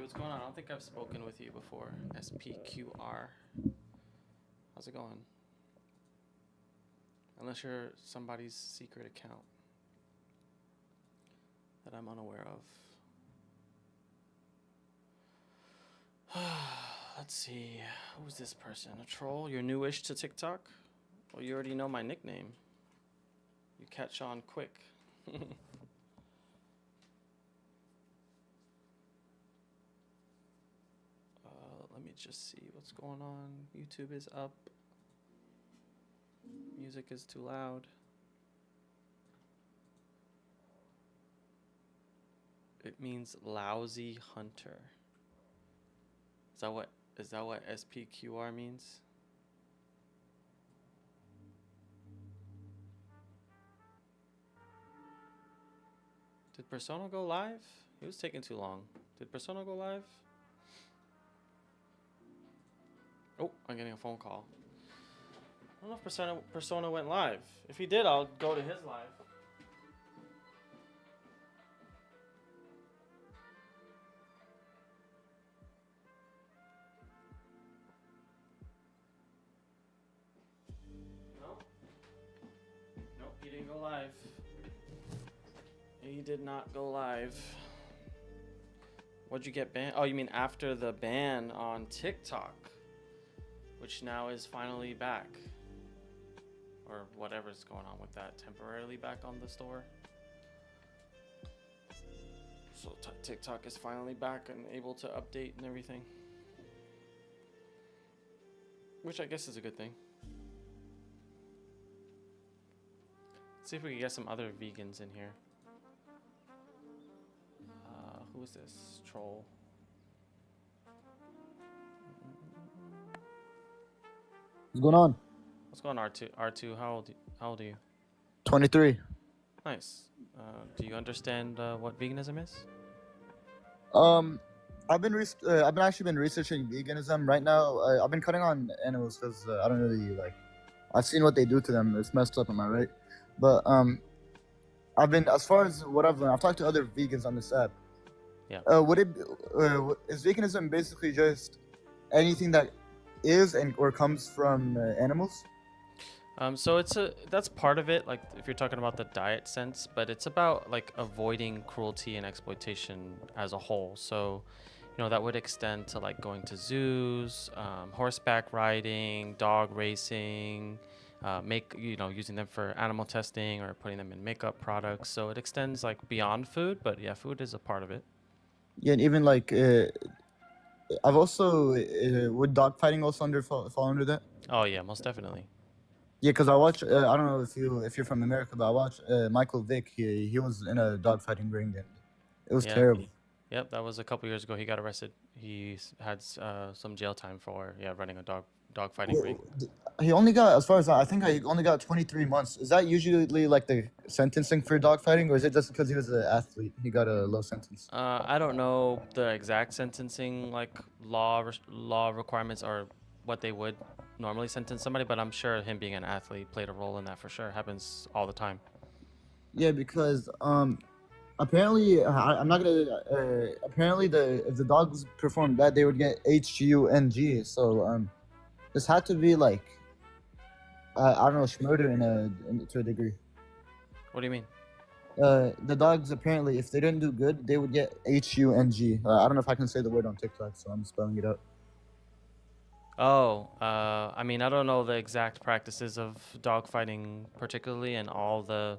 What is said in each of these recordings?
what's going on? I don't think I've spoken with you before. SPQR. How's it going? Unless you're somebody's secret account that I'm unaware of. Let's see. Who's this person? A troll? You're newish to TikTok? Well, you already know my nickname. You catch on quick. Let me just see what's going on. YouTube is up. Music is too loud. It means lousy hunter. Is that what SPQR means? Did Persona go live? He was taking too long. Did Persona go live? Oh, I'm getting a phone call. I don't know if Persona went live. If he did, I'll go to his live. No? Nope, he didn't go live. He did not go live. What'd you get banned? Oh, you mean after the ban on TikTok, which now is finally back. Or whatever's going on with that, temporarily back on the store. So TikTok is finally back and able to update and everything. Which I guess is a good thing. Let's see if we can get some other vegans in here. Who is this troll? What's going on? What's going on, R2? R2, how old are you? 23. Nice. Do you understand what veganism is? I've actually been researching veganism right now. I've been cutting on animals because I don't really like. I've seen what they do to them. It's messed up, am I right? But I've been, as far as what I've learned, I've talked to other vegans on this app. Yeah. Is veganism basically just anything that is or comes from animals? So that's part of it, like if you're talking about the diet sense, but it's about like avoiding cruelty and exploitation as a whole. So, that would extend to like going to zoos, horseback riding, dog racing, using them for animal testing or putting them in makeup products. So it extends like beyond food, but yeah, food is a part of it. Yeah, and even like I've also would dogfighting also fall under that? Oh yeah, most definitely. Yeah, because I watch. I don't know if you're from America, but I watch Michael Vick. He was in a dogfighting ring, and it was Yeah. terrible. Yep, that was a couple years ago. He got arrested. He had some jail time for running a dog fighting ring. He only got, as far as I think, he only got 23 months. Is that usually like the sentencing for dogfighting, or is it just because he was an athlete he got a low sentence? I don't know the exact sentencing like law requirements or what they would normally sentence somebody, but I'm sure him being an athlete played a role in that for sure. Happens all the time. Yeah, because apparently I'm not gonna. Apparently, if the dogs performed bad, they would get HUNG. So this had to be like I don't know, murder to a degree. What do you mean? The dogs apparently, if they didn't do good, they would get HUNG. I don't know if I can say the word on TikTok, so I'm spelling it out. Oh, I mean, I don't know the exact practices of dog fighting particularly and all the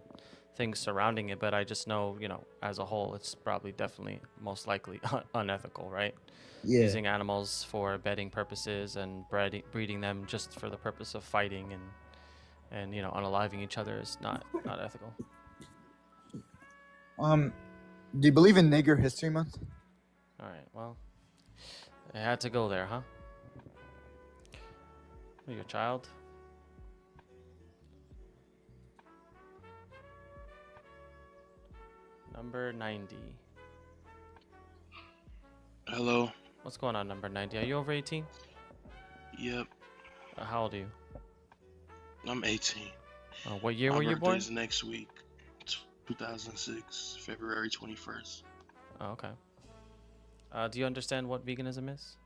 things surrounding it, but I just know, as a whole, it's probably definitely most likely unethical, right? Yeah. Using animals for bedding purposes and breeding them just for the purpose of fighting and unaliving each other is not ethical. Do you believe in Nigger History Month? All right, well, it had to go there, huh? Are you a child? Number 90. Hello. What's going on, number 90? Are you over 18? Yep. How old are you? I'm 18. What year were you born? My birthday's next week, 2006, February 21st. Oh, okay. Do you understand what veganism is?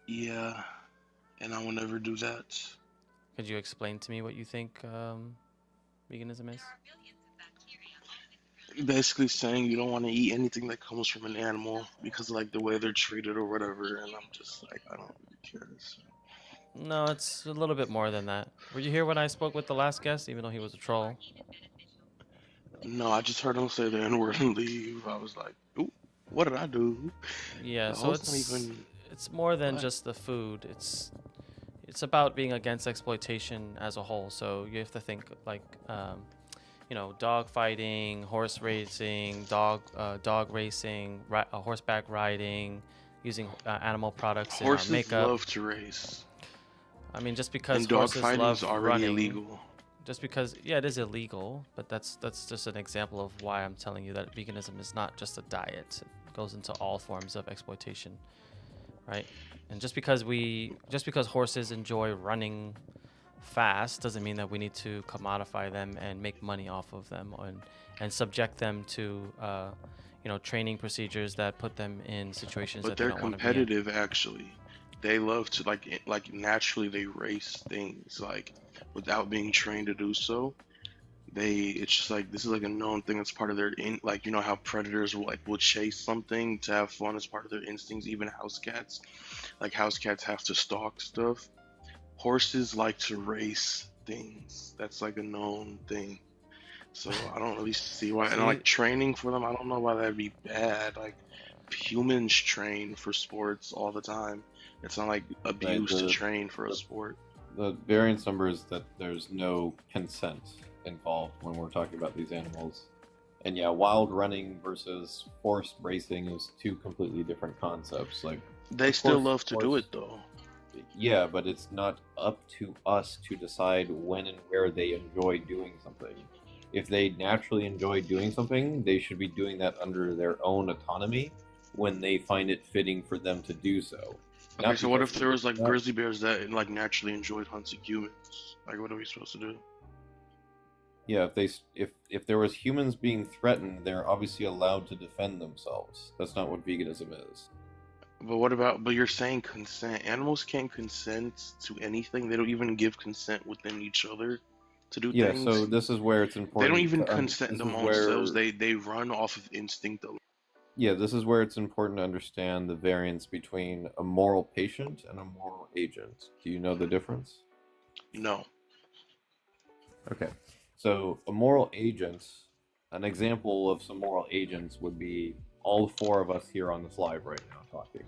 Yeah, and I will never do that. Could you explain to me what you think veganism is? Basically saying you don't want to eat anything that comes from an animal because of like the way they're treated or whatever, and I'm just like, I don't really care. So. No, it's a little bit more than that. Were you here when I spoke with the last guest, even though he was a troll? No, I just heard him say the N word and leave. I was like, ooh, what did I do? Yeah, The so host not even it's more than what? just the food. It's about being against exploitation as a whole. So you have to think like dog fighting, horse racing, dog racing, horseback riding, using animal products in our Horses makeup. love to race, I mean, just because and dog horses fighting is love already running, illegal. just because it is illegal, but that's just an example of why I'm telling you that veganism is not just a diet. It goes into all forms of exploitation, right? And just because horses enjoy running fast doesn't mean that we need to commodify them and make money off of them and subject them to training procedures that put them in situations But that they they're don't want to be in. competitive actually. They love to like naturally they race things like without being trained to do so. It's just like this is like a known thing that's part of their like you know how predators will chase something to have fun as part of their instincts. Even house cats, like house cats have to stalk stuff. Horses like to race things. That's like a known thing. So I don't really see why. And See, like training for them, I don't know why that'd be bad. Like humans train for sports all the time. It's not like Right. abuse to train for a The sport. the variance number is that there's no consent involved when we're talking about these animals. And yeah, wild running versus forced racing is two completely different concepts. Like, They of still course, love to do horse, it though. yeah, but it's not up to us to decide when and where they enjoy doing something. If they naturally enjoy doing something, they should be doing that under their own autonomy when they find it fitting for them to do so. Okay, Not so what because if there was like not, grizzly bears that like naturally enjoyed hunting humans? Like, what are we supposed to do? yeah, if there was humans being threatened, they're obviously allowed to defend themselves. That's not what veganism is. But what about? But you're saying consent. Animals can't consent to anything. They don't even give consent within each other to do Yeah, so things. this is where it's They don't important even to consent this is among themselves. where They run off of instinct alone. yeah, this is where it's important to understand the variance between a moral patient and a moral agent. Do you know the difference? No. Okay. So, a moral agent, an example of some moral agents would be all four of us here on this live right now talking.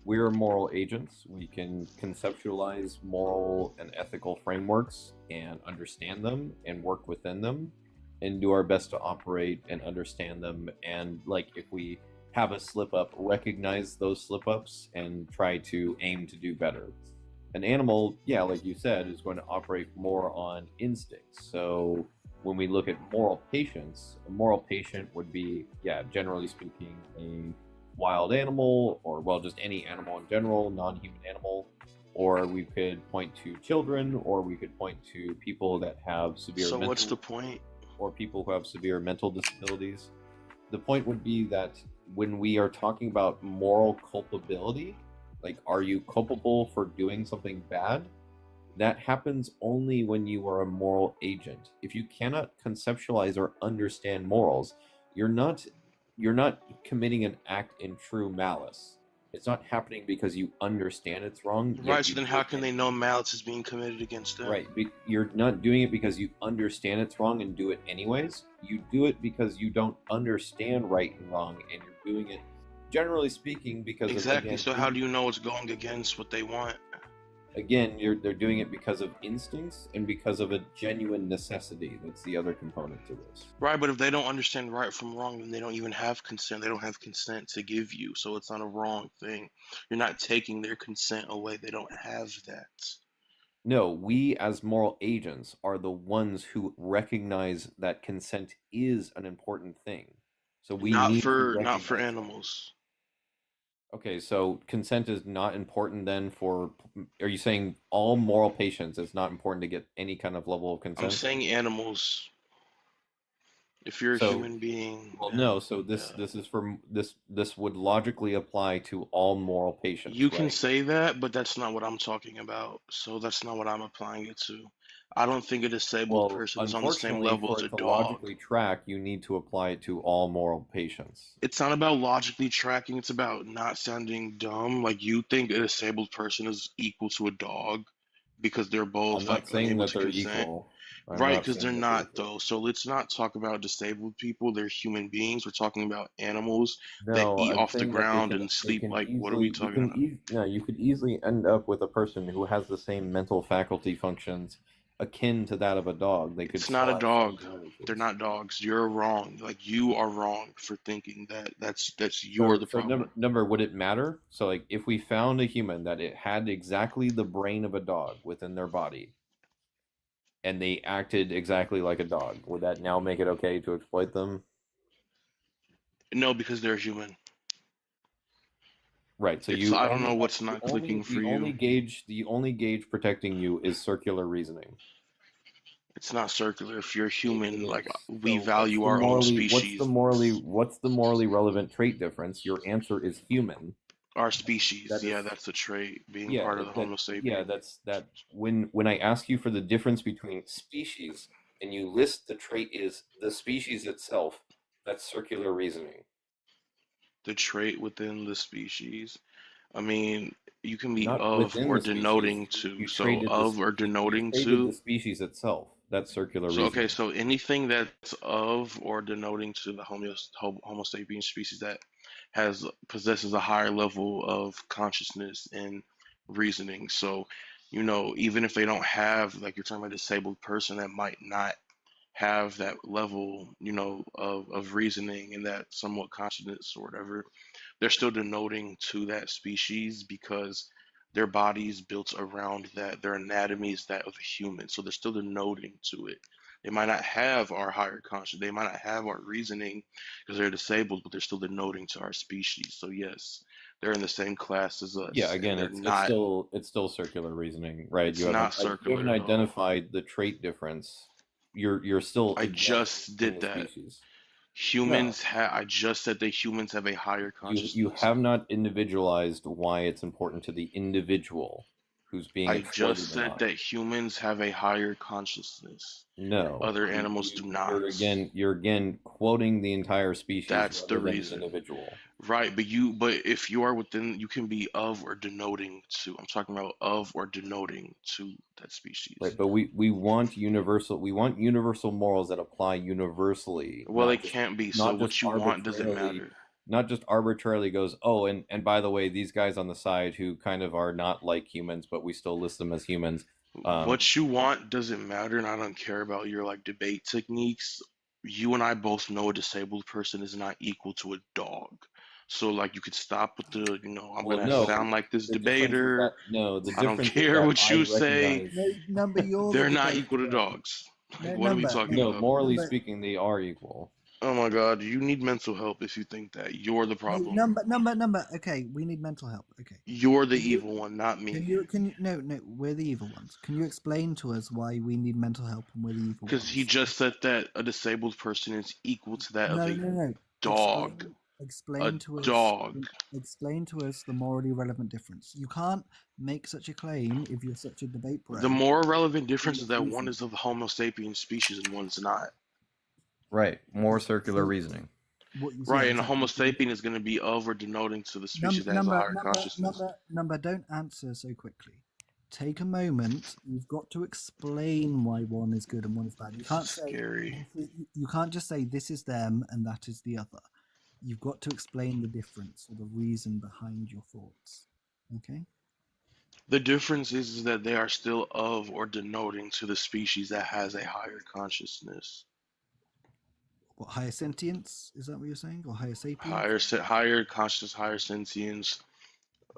We're moral agents. We can conceptualize moral and ethical frameworks and understand them and work within them and do our best to operate and understand them. And, like, if we have a slip up, recognize those slip ups and try to aim to do better. An animal, yeah, like you said, is going to operate more on instincts. So when we look at moral patients, a moral patient would be, yeah, generally speaking, a wild animal, or well, just any animal in general, non-human animal. Or we could point to children, or we could point to people that have severe So what's mental, the point? or people who have severe mental disabilities. The point would be that when we are talking about moral culpability, like, are you culpable for doing something bad? That happens only when you are a moral agent. If you cannot conceptualize or understand morals, you're not you're not committing an act in true malice. It's not happening because you understand it's wrong, Right. yet So you then, do how it can they anyway. know malice is being committed against them? Right. You're not doing it because you understand it's wrong and do it anyways. You do it because you don't understand right and wrong, and you're doing it, generally speaking, because of, Exactly. again, So how do you know it's going against what they want? they're doing it because of instincts and because of a genuine necessity. That's the other component to this. Right, but if they don't understand right from wrong, then they don't even have consent. They don't have consent to give you, so it's not a wrong thing. You're not taking their consent away. They don't have that. No, we as moral agents are the ones who recognize that consent is an important thing. So we need to Not for recognize that. animals. Okay, so consent is not important then for, are you saying all moral patients it's not important to get any kind of level of I'm consent? saying animals. If you're a So, human being, well, then no. So this yeah. this is for this would logically apply to all moral You patients, can right? say that, but that's not what I'm talking about. So that's not what I'm applying it to. I don't think a disabled Well, person is on the same unfortunately, level for as a it to dog. logically track, you need to apply it to all moral patients. It's not about logically tracking, it's about not sounding dumb. Like you think a disabled person is equal to a dog because they're I'm both like not saying unable that to they're consent. equal. I'm Right, not because they're saying that they're not equal. though. So let's not talk about disabled people. They're human beings. We're talking about animals that No, eat I'm off the saying that ground and they sleep. can Like, what are we easily talking about? no, you could easily end up with a person who has the same mental faculty functions akin to that of a dog. They could It's not still a have some dog. They're advantages. not dogs. You're wrong. Like you are wrong for thinking that that's you're So the so problem. number would it matter? So like if we found a human that it had exactly the brain of a dog within their body and they acted exactly like a dog, would that now make it okay to exploit them? No, because they're human. Right. So It's you I don't only know have what's not clicking for you. the only gauge protecting you is circular reasoning. It's not circular. If you're It human, like is. we So what's value the our own morally species. what's the morally relevant trait difference? Your answer is human. Our species, That yeah, is that's a trait. Being yeah, part of the Homo sapien. that's that when I ask you for the difference between species and you list the trait is the species itself, that's circular reasoning. The trait within the species. I mean, you can be Not of within or the species. denoting to. You So traded of or you denoting traded the to. species itself. That's circular So okay, reasoning. so anything that's of or denoting to the Homo sapiens species that has possesses a higher level of consciousness and reasoning. So, even if they don't have, like you're talking about a disabled person that might not have that level, of reasoning and that somewhat consciousness or whatever, they're still denoting to that species because their body's built around that, their anatomy is that of a human. So they're still denoting to it. They might not have our higher conscious, they might not have our reasoning because they're disabled, but they're still denoting to our species. So yes, they're in the same class as Yeah, us, and again, they're it's not. still circular reasoning, right? It's not You haven't circular at all. identified the trait difference. You're still I examining just within did the that. species. No, I just said that humans have a higher you consciousness. have not individualized why it's important to the individual who's being I just exploited or said not. that humans have a higher consciousness. No, Other animals do not. you're again quoting the entire species That's the rather than the reason. individual. Right, but if you are within, you can be of or denoting to. I'm talking about of or denoting to that Right, species. but we want universal morals that apply universally, Well, it can't be. So not just what you want doesn't arbitrarily matter. goes, oh, and by the way, these guys on the side who kind of are not like humans, but we still list them as humans. What you want doesn't matter, and I don't care about your like debate techniques. You and I both know a disabled person is not equal to a dog. So like you could stop with I'm Well, gonna no, sound like this the difference is that debater. no, the I don't difference is care that what I you say. recognize No, number, you're the They're not equal debater, to bro. dogs. Like No, what are we number, talking no, about? morally number, speaking, they are equal. Oh my God, you need mental help if you think that. You're the no, problem. number. Okay, we need mental help. Okay, You're the can you, evil one, not me. no, we're the evil ones. Can you explain to us why we need mental help and we're the evil Because he ones? just said that a disabled person is equal to that of No, a no, no. dog. A Explain to us. dog. Explain to us the morally relevant difference. You can't make such a claim if you're such a debate The bro. more relevant difference Full is of that one reason. is of the Homo sapiens species and one's not. Right, more circular So reasoning. what you yeah Right, and a exactly. Homo sapien is going to be of or denoting to the species Number, that has a number, higher number, consciousness. number, number. Don't answer so quickly. Take a moment. You've got to explain why one is good and one is bad. You This can't is say scary. you can't just say this is them and that is the other. You've got to explain the difference or the reason behind your thoughts. Okay. The difference is that they are still of or denoting to the species that has a higher consciousness. What, higher sentience? Is that what you're saying, or higher sapience? Higher consciousness, higher sentience,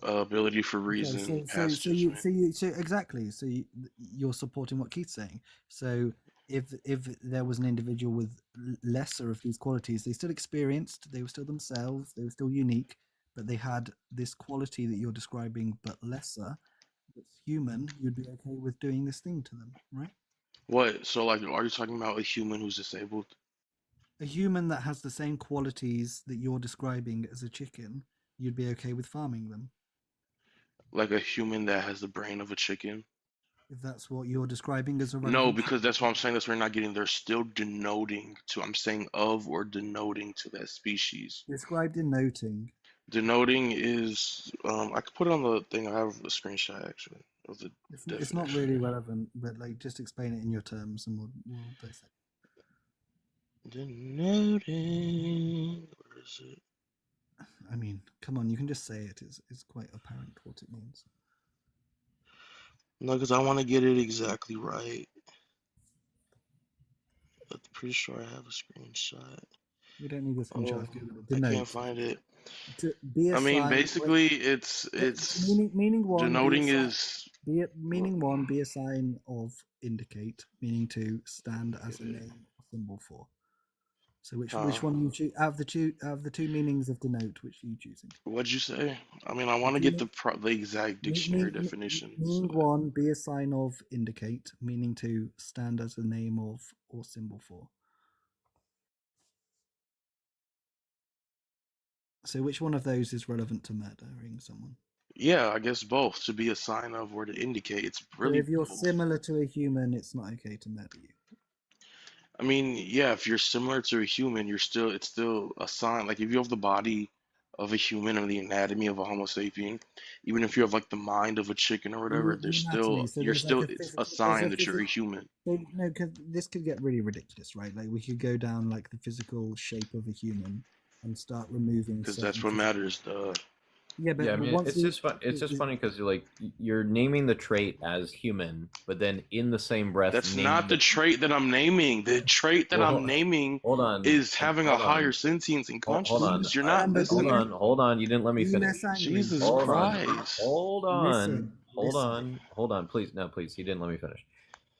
ability for Okay, reason, past judgment. so exactly. So you're supporting what Keith's saying. So if there was an individual with lesser of these qualities, they still experienced, they were still themselves, they were still unique, but they had this quality that you're describing, but lesser. That's human. You'd be okay with doing this thing to them, right? What? So, like, are you talking about a human who's disabled? a human that has the same qualities that you're describing as a chicken, you'd be okay with farming them, Like a human that has the brain of a chicken. if that's what you're describing as a No, relevant. because that's what I'm saying. That's what we're not getting. They're still denoting to. I'm saying of or denoting to that species. Described in noting. Denoting is. I could put it on the thing. I have a screenshot actually of the It's not definition. really relevant, but like just explain it in your terms, and we'll dissect. Denoting. Where is it? I mean, come on, you can just say it. It's quite apparent what it means. No, because I want to get it exactly right. I'm pretty sure I have a screenshot. We don't need a screenshot. Oh, Of Google. I Denote. can't find it. To be a I mean, sign. basically, it's meaning one. denoting be a is. sign, meaning one. Be a sign of indicate. Meaning two. Stand as a name or symbol for. So which one you choose out of the two meanings of denote? Which are you choosing? What'd you say? I mean, I want to get the exact dictionary definition. Meaning one, be a sign of indicate. Meaning two, stand as a name of or symbol for. So which one of those is relevant to murdering someone? Yeah, I guess both. To be a sign of or to indicate. It's really. So if you're both. similar to a human, it's not okay to murder you. I mean, yeah, if you're similar to a human, it's still a sign. Like if you have the body of a human or the anatomy of a Homo sapien, even if you have like the mind of a chicken or whatever, The anatomy, so you're there's still like it's a sign that you're a physical. human. So, no, because this could get really ridiculous, right? Like we could go down like the physical shape of a human and start removing. Because certain that's what physical- matters. Yeah, but Yeah, I mean, once it's you- just it's just funny because you're naming the trait as human, but then in the same breath, That's naming not the trait that I'm naming. The trait that Well, I'm naming Hold on. is having a hold on. higher sentience and Hold on. consciousness. You're not Remember, listening. Hold on. You didn't let me be finish. less angry. Jesus Hold Christ. on. Listen. Hold on. Please, no, please. You didn't let me finish.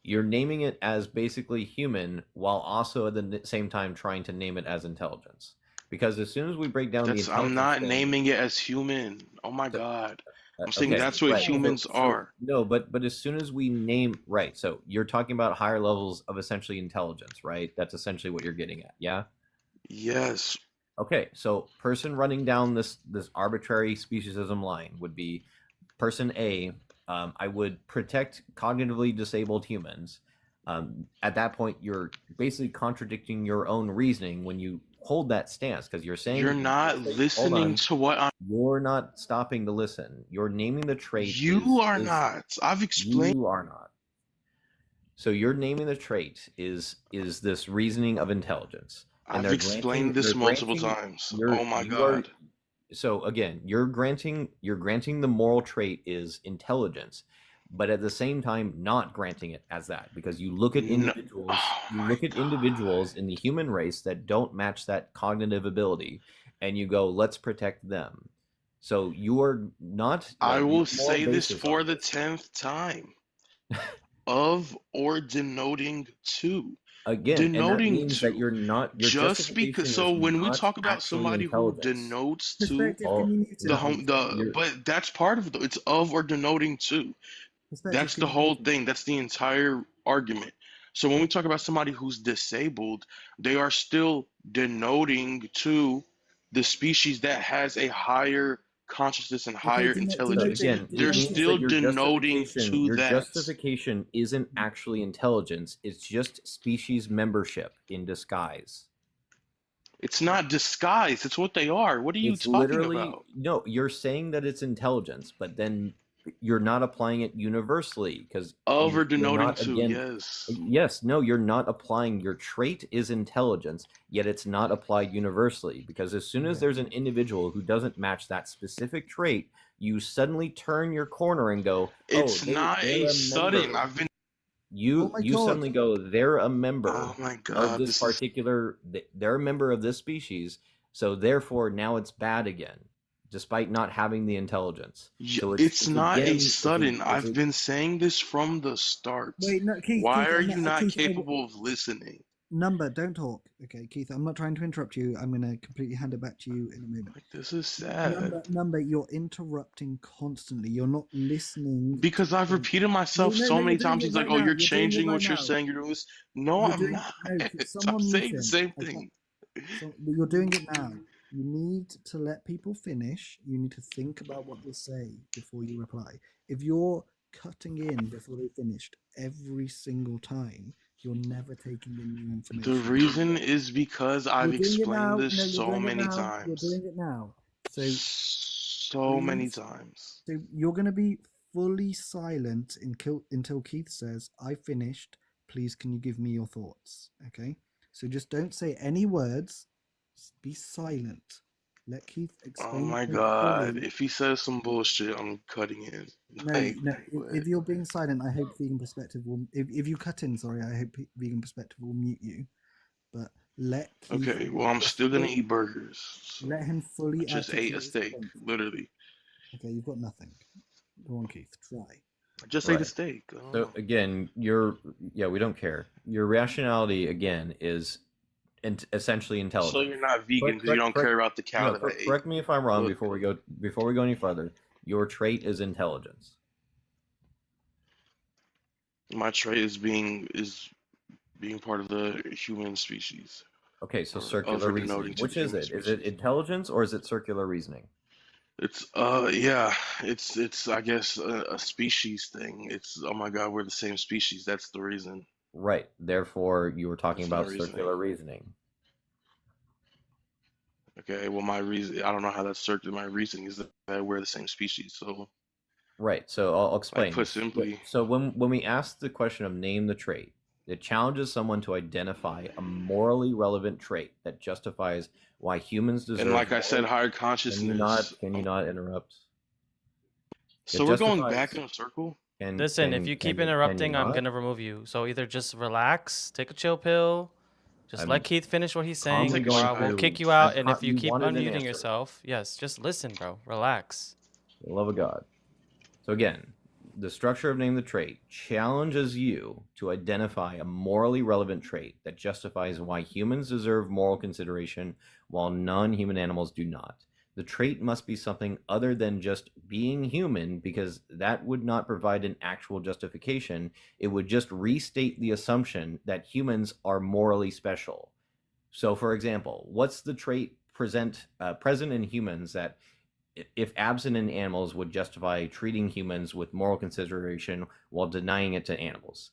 You're naming it as basically human, while also at the same time trying to name it as intelligence. Because as soon as we break down the intelligence, I'm not thing, naming it as human. Oh my God. I'm saying okay, that's what right. humans are. No, but as soon as we name right, so you're talking about higher levels of essentially intelligence, right? That's essentially what you're getting at, yeah? Yes. Okay, so person running down this arbitrary speciesism line would be person A. I would protect cognitively disabled humans. At that point, you're basically contradicting your own reasoning when you hold that stance because you're saying You're not listening to what I'm. You're not stopping to listen. You're naming the trait. You are not. I've explained. You are not. So you're naming the trait is this reasoning of intelligence. And I've explained this multiple times. Oh my God. So again, you're granting the moral trait is intelligence, but at the same time not granting it as that because you look at individuals individuals in the human race that don't match that cognitive ability and you go, let's protect them. So you are not. I will say this for the 10th time. Of or denoting to. Again, denoting and that means to. that you're not. Your just because. So when we talk about somebody who denotes to but that's part of it. It's of or denoting to. That's the whole thing. That's the entire argument. So when we talk about somebody who's disabled, they are still denoting to the species that has a higher consciousness and higher intelligence. Again, they're still denoting to your that. Justification isn't actually intelligence. It's just species membership in disguise. It's not disguise. It's what they are. What are you talking about? No, you're saying that it's intelligence, but then you're not applying it universally because of or denoting to. Yes, no, you're not applying. Your trait is intelligence, yet it's not applied universally because as soon as there's an individual who doesn't match that specific trait, you suddenly turn your corner and go, it's not a sudden. I've been. You suddenly go, they're a member of this particular. They're a member of this species, so therefore now it's bad again. Despite not having the intelligence. So it's not a sudden. I've been saying this from the start. Wait, no, Keith, why are you not capable of listening? Number, don't talk. Okay, Keith, I'm not trying to interrupt you. I'm going to completely hand it back to you in a moment. This is sad. Number, you're interrupting constantly. You're not listening. Because I've repeated myself so many times. He's like, oh, you're changing what you're saying. You're doing this. No, I'm not. Stop saying the same thing. You're doing it right now. You're doing it right now. Keith, I'm not trying to interrupt you. I'm going to completely hand it back to you in a moment. Stop saying the same thing. No, you're doing it right now. So but you're doing it now. You need to let people finish. You need to think about what they say before you reply. If you're cutting in before they finished every single time, you're never taking in new The information. reason is because I've You're doing it explained now. this No, you're so doing it many now. You're times. doing it now. So So many please, times. so you're going to be fully silent until Keith says, "I finished. Please, can you give me your thoughts?" Okay. So just don't say any words. Just be silent. Let Keith Oh explain the my point God. fully. If he says some bullshit, I'm cutting in. No, Like, no. what? If you're being silent, I hope Vegan Perspective will. If you cut in, sorry, I hope Vegan Perspective will mute you. But let Keith Okay, well, I'm still gonna fully, eat burgers. So let him I fully just ate a articulate his steak, point. literally. Okay, you've got nothing. Go on, Keith. Try. I just ate a Right. steak. I don't So know. again, we don't care. Your rationality again is essentially So intelligence. you're not vegan because you don't care about the cow No, that I ate. correct me if I'm wrong Look, before we go any further. Your trait is intelligence. my trait is being part of the human species, Okay, so or of circular or denoting reasoning. to the Which is human it? Is it species. intelligence or is it circular reasoning? It's yeah, it's I guess a species thing. It's, oh my God, we're the same species. That's the reason. Right. Therefore, you were talking That's my about reasoning. circular reasoning. Okay, well, my reason, I don't know how that's circular. My reasoning is that we're the same species. So, Right. So I'll like, explain. put simply, So when we ask the question of name the trait, it challenges someone to identify a morally relevant trait that justifies why humans and deserve like I said, moral. higher consciousness. Can you not interrupt? It So we're going back justifies. in a circle. Listen, if you keep Can you interrupting, I'm not? gonna remove you. So either just relax, take a chill pill, just let I'm Keith finish what he's I'll saying, take calmly a or going I shot. will through. kick you out. And if you You keep wanted an unmuting answer. yourself, yes, just listen, bro. Relax. For the love of God. So again, the structure of name the trait challenges you to identify a morally relevant trait that justifies why humans deserve moral consideration while non-human animals do not. The trait must be something other than just being human because that would not provide an actual justification. It would just restate the assumption that humans are morally special. So, for example, what's the trait present in humans that if absent in animals would justify treating humans with moral consideration while denying it to animals?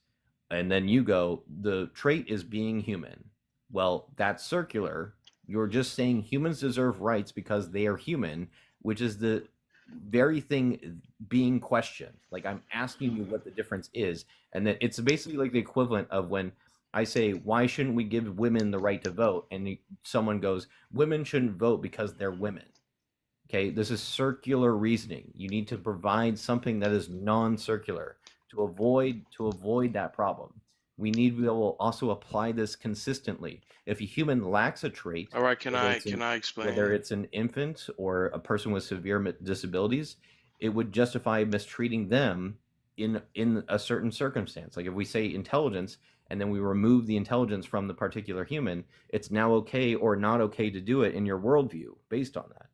And then you go, the trait is being human. Well, that's circular. You're just saying humans deserve rights because they are human, which is the very thing being questioned. Like, I'm asking you what the difference is. And that it's basically like the equivalent of when I say, why shouldn't we give women the right to vote? And someone goes, women shouldn't vote because they're women. Okay, this is circular reasoning. You need to provide something that is non-circular to avoid that problem. We need to be able to also apply this consistently. If a human lacks a trait, All right, in can I whether explain? it's an infant or a person with severe disabilities, it would justify mistreating them in a certain circumstance. Like if we say intelligence and then we remove the intelligence from the particular human, it's now okay or not okay to do it in your worldview based on that.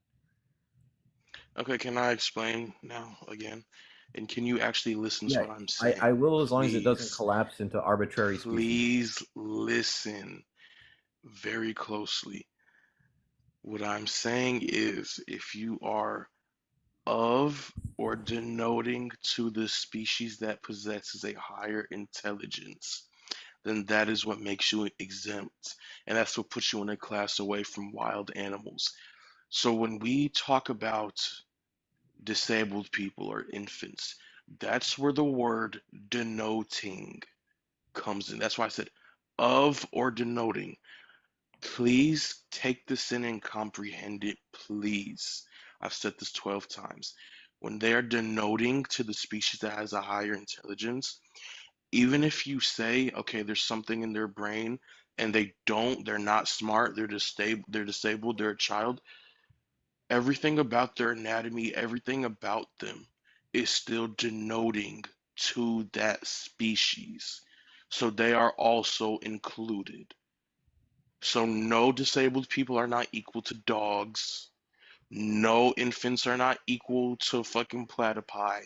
Okay, can I explain now again? And can you actually listen to Yeah, what I'm I saying? will as long as it doesn't Please, collapse into arbitrary species. please listen very closely. What I'm saying is, if you are of or denoting to the species that possesses a higher intelligence, then that is what makes you exempt. And that's what puts you in a class away from wild animals. So when we talk about disabled people or infants, that's where the word denoting comes in. That's why I said of or denoting. Please take this in and comprehend it, please. I've said this 12 times. When they are denoting to the species that has a higher intelligence, even if you say, okay, there's something in their brain and they're not smart, they're disabled, they're a child, everything about their anatomy, everything about them is still denoting to that species. So they are also included. So no disabled people are not equal to dogs. No infants are not equal to fucking platypi.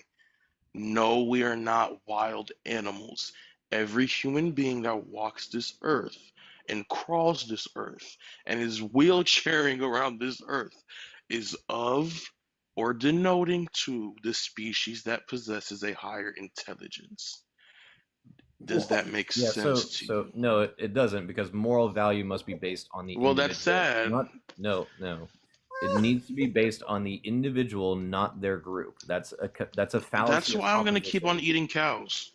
No, we are not wild animals. Every human being that walks this earth and crawls this earth and is wheelchairing around this earth is of or denoting to the species that possesses a higher intelligence. Does that make Yeah, sense to so you? no, it doesn't, because moral value must be based on the Well, that's individual, sad. not no. It needs to be based on the individual, not their group. That's a That's fallacy of why I'm gonna keep on composition. eating cows.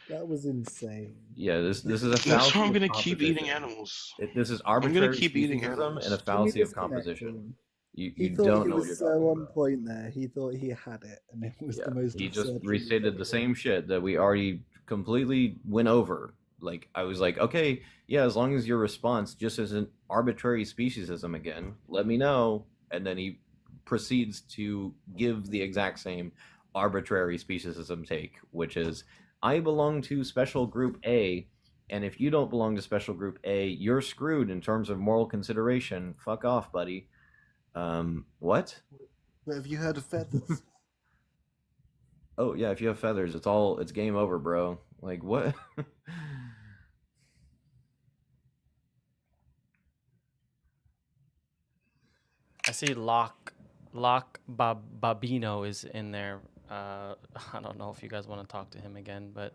That was insane. Yeah, this is a That's why fallacy I'm of gonna keep eating composition. animals. This is I'm gonna arbitrary keep eating speciesism and a animals. Jimmy fallacy of disconnected composition. him. You He you thought don't he know what you're was so talking on about. point there. He thought he had it, and it was the Yeah, most he just absurd thing he's restated ever the done. same shit that we already completely went over. Like, I was like, okay, yeah, as long as your response just isn't arbitrary speciesism again, let me know. And then he proceeds to give the exact same arbitrary speciesism take, which is, I belong to special group A, and if you don't belong to special group A, you're screwed in terms of moral consideration. Fuck off, buddy. What? But have you heard of feathers? Oh yeah, if you have feathers, it's game over, bro. Like what? I see Babino is in there. I don't know if you guys want to talk to him again, but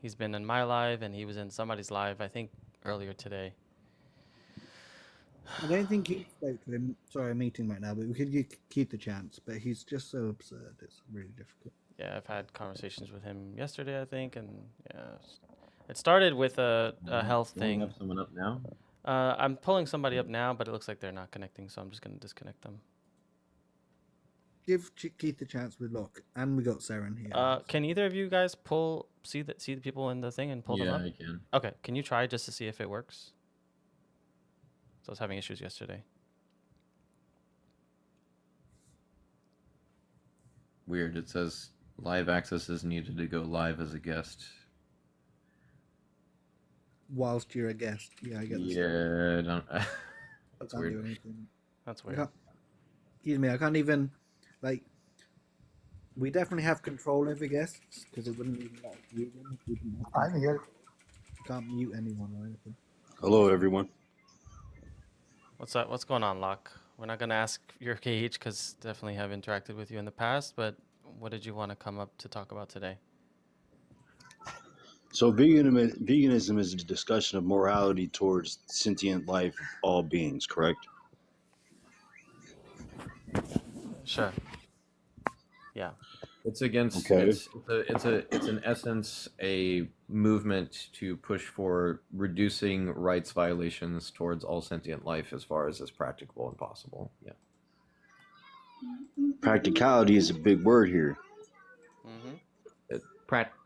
he's been in my live and he was in somebody's live, I think, earlier today. I don't think he spoke to him. Sorry, I'm eating right now, but we could keep the chance. But he's just so absurd. It's really difficult. Yeah, I've had conversations with him yesterday, I think, and yeah, it started with a health Don't we thing. have someone up now? I'm pulling somebody up now, but it looks like they're not connecting, so I'm just gonna disconnect them. Give Keith the chance with Locke, and we got Saren here. Can either of you guys see the people in the thing and pull them up? Yeah, I can. Okay, can you try just to see if it works? So I was having issues yesterday. Weird. It says live access is needed to go live as a guest. Whilst you're a guest, yeah, I get this. Yeah, I don't. I That's can't do weird. anything. That's I weird. can't, excuse me, I can't even like. We definitely have control over guests because it wouldn't even let us mute them if we didn't have I'm here. Can't mute anyone or anything. Hello, everyone. What's up? What's going on, Locke? We're not gonna ask your KH because definitely have interacted with you in the past. But what did you want to come up to talk about today? So, veganism is a discussion of morality towards sentient life of all beings, correct? Sure. Yeah. It's against. Okay. It's in essence a movement to push for reducing rights violations towards all sentient life as far as is practicable and possible. Yeah. Practicality is a big word here. Mm-hmm.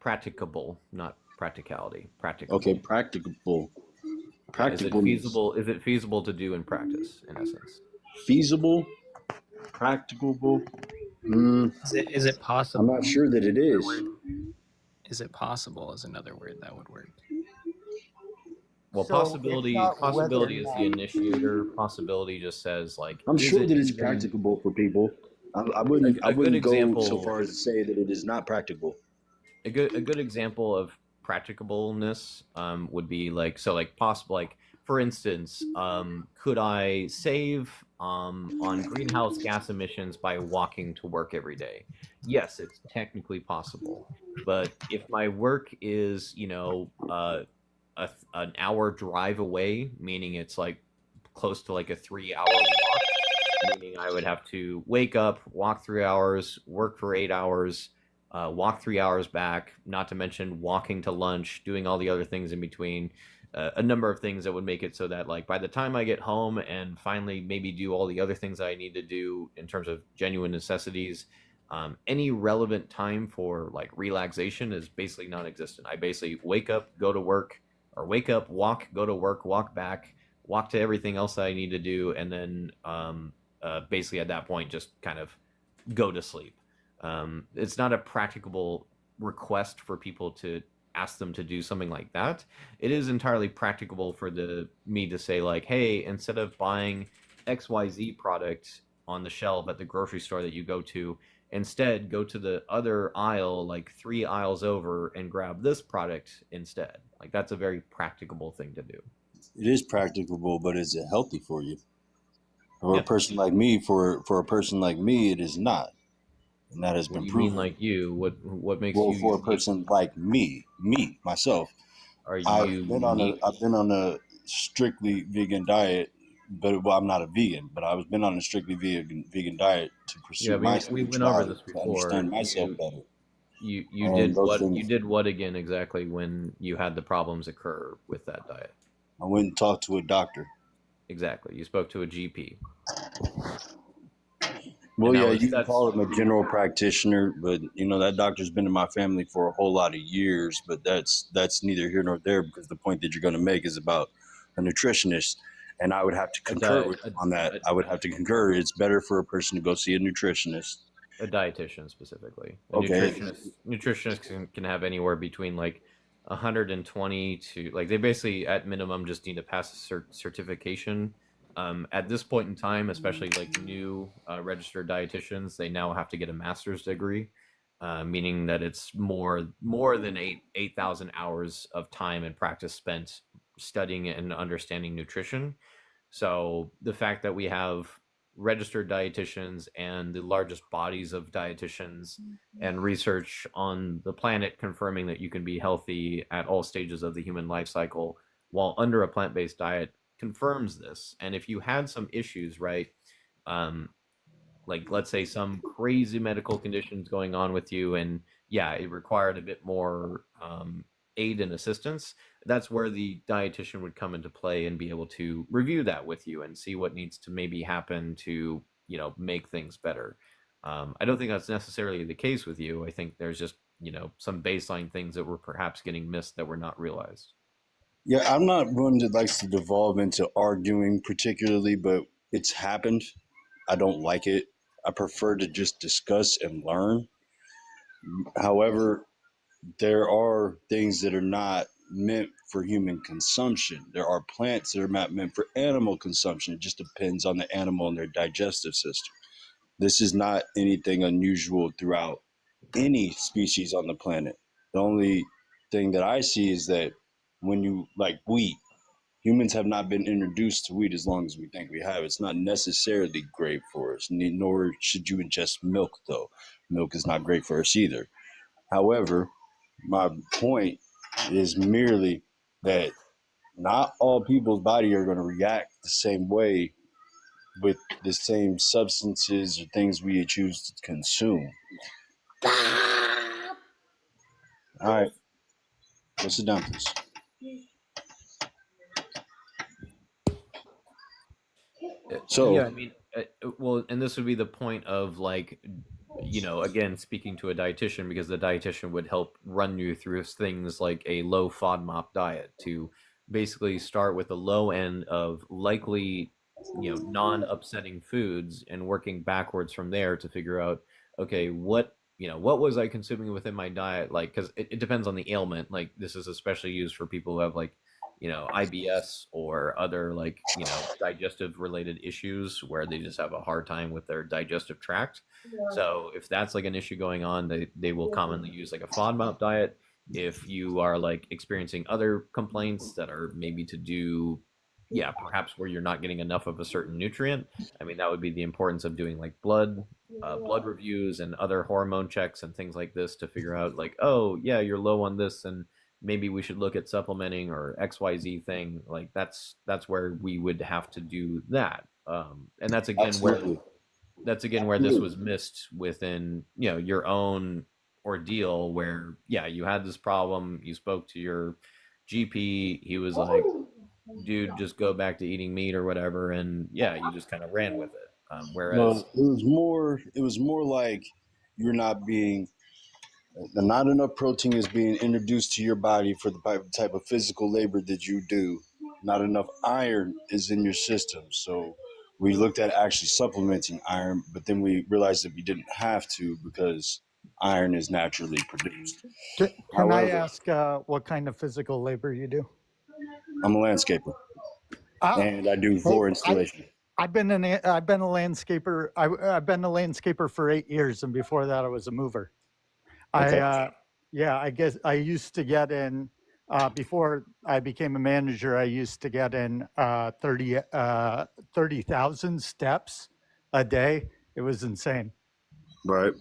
Practicable, not practicality. Practicable. Okay, practicable. Is it Practical. feasible? Is it feasible to do in practice? In essence. Feasible? Practicable? Is it possible? I'm not sure that it is. Is it possible is another word that would work. Well, So, it's possibility not whether possibility or is the not- initiator. Possibility just says like. I'm is sure it that it's even- practicable for people. I wouldn't. A I good wouldn't go example- so far as to say that it is not practicable. A good example of practicableness would be like possible, like for instance, could I save on greenhouse gas emissions by walking to work every day? Yes, it's technically possible, but if my work is an hour drive away, meaning it's like close to like a 3-hour walk, meaning I would have to wake up, walk 3 hours, work for 8 hours, walk 3 hours back, not to mention walking to lunch, doing all the other things in between, a number of things that would make it so that like by the time I get home and finally maybe do all the other things I need to do in terms of genuine necessities, any relevant time for like relaxation is basically non-existent. I basically wake up, go to work, or wake up, walk, go to work, walk back, walk to everything else that I need to do, and then basically at that point just kind of go to sleep. It's not a practicable request for people to ask them to do something like that. It is entirely practicable for me to say like, hey, instead of buying XYZ product on the shelf at the grocery store that you go to, instead go to the other aisle like 3 aisles over and grab this product instead. Like that's a very practicable thing to do. It is practicable, but is it healthy for you? For Yeah. a person like me, for a person like me, it is not, and that has What been do you mean, proven. like you? What makes Well, you for a unique? person like me, myself, Are I've you been on unique? a strictly vegan diet, but well, I'm not a vegan, but I've been on a strictly vegan diet to pursue Yeah, my we went over spirituality, this to before. understand myself better, You and did those what? things. You did what again exactly when you had the problems occur with that diet? I went and talked to a doctor. Exactly. You spoke to a GP. And Well, that yeah, was you can that's call him a general practitioner, but that doctor's been in my family for a whole lot of years. But that's neither here nor there, because the point that you're going to make is about a nutritionist, and I would have to a concur diet with you on that. I would have to concur. It's better for a person to go see a nutritionist. a dietitian specifically. A Okay, nutritionist can have anywhere between like 120 to like they basically at minimum just need to pass a certification. At this point in time, especially like new registered dietitians, they now have to get a master's degree, meaning that it's more than 8,000 hours of time and practice spent studying and understanding nutrition. So the fact that we have registered dietitians and the largest bodies of dietitians and research on the planet confirming that you can be healthy at all stages of the human life cycle while under a plant-based diet confirms this. And if you had some issues, right, um, like let's say some crazy medical conditions going on with you, and yeah, it required a bit more aid and assistance, that's where the dietitian would come into play and be able to review that with you and see what needs to maybe happen to make things better. I don't think that's necessarily the case with you. I think there's just some baseline things that were perhaps getting missed that were not realized. yeah, I'm not one that likes to devolve into arguing particularly, but it's happened. I don't like it. I prefer to just discuss and learn. However, there are things that are not meant for human consumption. There are plants that are not meant for animal consumption. It just depends on the animal and their digestive system. This is not anything unusual throughout any species on the planet. The only thing that I see is that when you like wheat, humans have not been introduced to wheat as long as we think we have. It's not necessarily great for us, nor should you ingest milk, though. Milk is not great for us either. However, my point is merely that not all people's body are going to react the same way with the same substances or things we choose to consume. All right, go sit down, please. So, Yeah, I mean, well, and this would be the point of like, again, speaking to a dietitian because the dietitian would help run you through things like a low FODMAP diet to basically start with the low end of likely, non-upsetting foods and working backwards from there to figure out, okay, what was I consuming within my diet? Like, because it depends on the ailment. Like, this is especially used for people who have like IBS or other like, digestive related issues where they just have a hard time with their digestive tract. So if that's like an issue going on, they will commonly use like a FODMAP diet. If you are like experiencing other complaints that are maybe to do, yeah, perhaps where you're not getting enough of a certain nutrient, I mean, that would be the importance of doing like blood reviews and other hormone checks and things like this to figure out like, oh yeah, you're low on this and maybe we should look at supplementing or XYZ thing. Like that's where we would have to do that. And absolutely. that's again where this was missed within, your own ordeal where, yeah, you had this problem, you spoke to your GP, he was like, dude, just go back to eating meat or whatever. And yeah, you just kind of ran with it. No, Whereas, it was more. It was more like you're not being. Not enough protein is being introduced to your body for the type of physical labor that you do. Not enough iron is in your system. So we looked at actually supplementing iron, but then we realized that we didn't have to because iron is naturally produced. Can I However, ask what kind of physical labor you do? I'm a landscaper Oh, and I do hey, floor installation. I've been a landscaper. I've been a landscaper for 8 years, and before that, I was a mover. Okay. I guess I used to get in Before I became a manager, I used to get in 30,000 steps a day. It was insane. Right.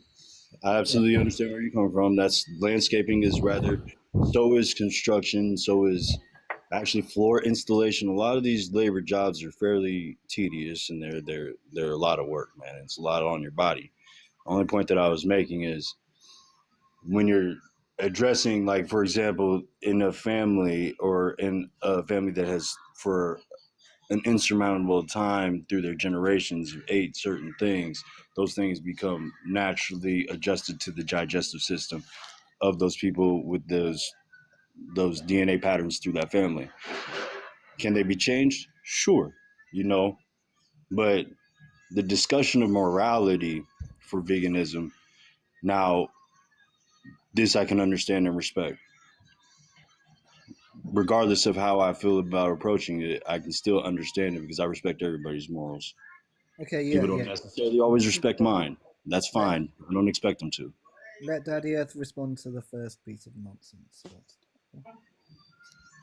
I absolutely understand where you're coming from. That's landscaping is rather, so is construction, so is actually floor installation. A lot of these labor jobs are fairly tedious, and they're a lot of work, man. It's a lot on your body. The only point that I was making is when you're addressing, like, for example, in a family or in a family that has for an insurmountable time through their generations ate certain things, those things become naturally adjusted to the digestive system of those people with those DNA patterns through that family. Can they be changed? Sure, you know, but the discussion of morality for veganism, now this I can understand and respect. Regardless of how I feel about approaching it, I can still understand it because I respect everybody's morals. Okay, yeah, People don't yeah. necessarily always respect mine. That's fine. I don't expect them to. Let Daddy Earth respond to the first piece of nonsense first.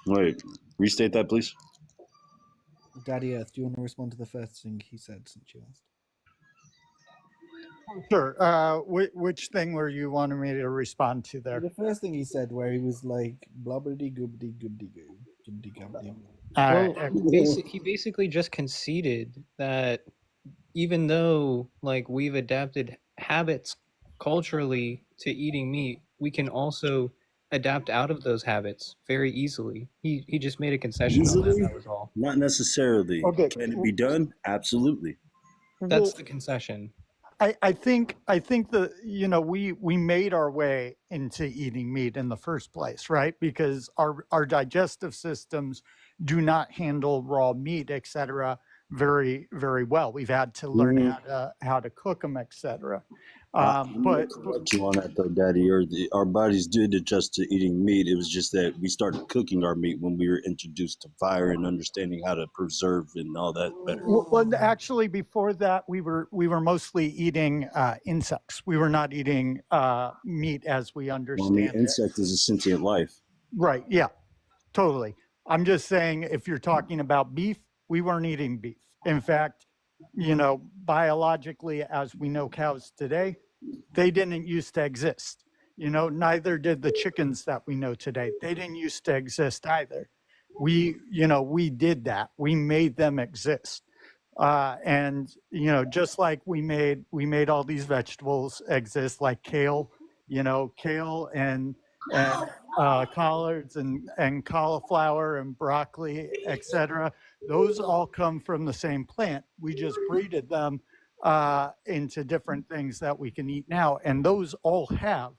Wait, restate that, please. Daddy Earth, do you want to respond to the first thing he said since you asked? Sure. Which thing were you wanting me to respond to there? The first thing he said, where he was like, blubbity goobity goobity goo, jibbity goobity. Well, Uh, he basically just conceded that even though like we've adapted habits culturally to eating meat, we can also adapt out of those habits very easily. He just made a concession on that. Easily? That was all. Not necessarily. Okay. Can it be done? Absolutely. That's well, the concession. I think that we made our way into eating meat in the first place, right? Because our digestive systems do not handle raw meat, etc., very very well. We've had to learn how to cook them, etc. I'm going But to correct you on that, though, Daddy. Our bodies did adjust to eating meat. It was just that we started cooking our meat when we were introduced to fire and understanding how to preserve and all that better. well, actually, before that, we were mostly eating insects. We were not eating meat as we Well, I understand mean, it. insect is a sentient life. Right? Yeah. Totally. I'm just saying, if you're talking about beef, we weren't eating beef. In fact, biologically, as we know cows today, they didn't used to exist. Neither did the chickens that we know today. They didn't used to exist either. We did that. We made them exist. And just like we made all these vegetables exist, like kale, kale and collards and cauliflower and broccoli, etc. Those all come from the same plant. We just breeded them into different things that we can eat now, and those all have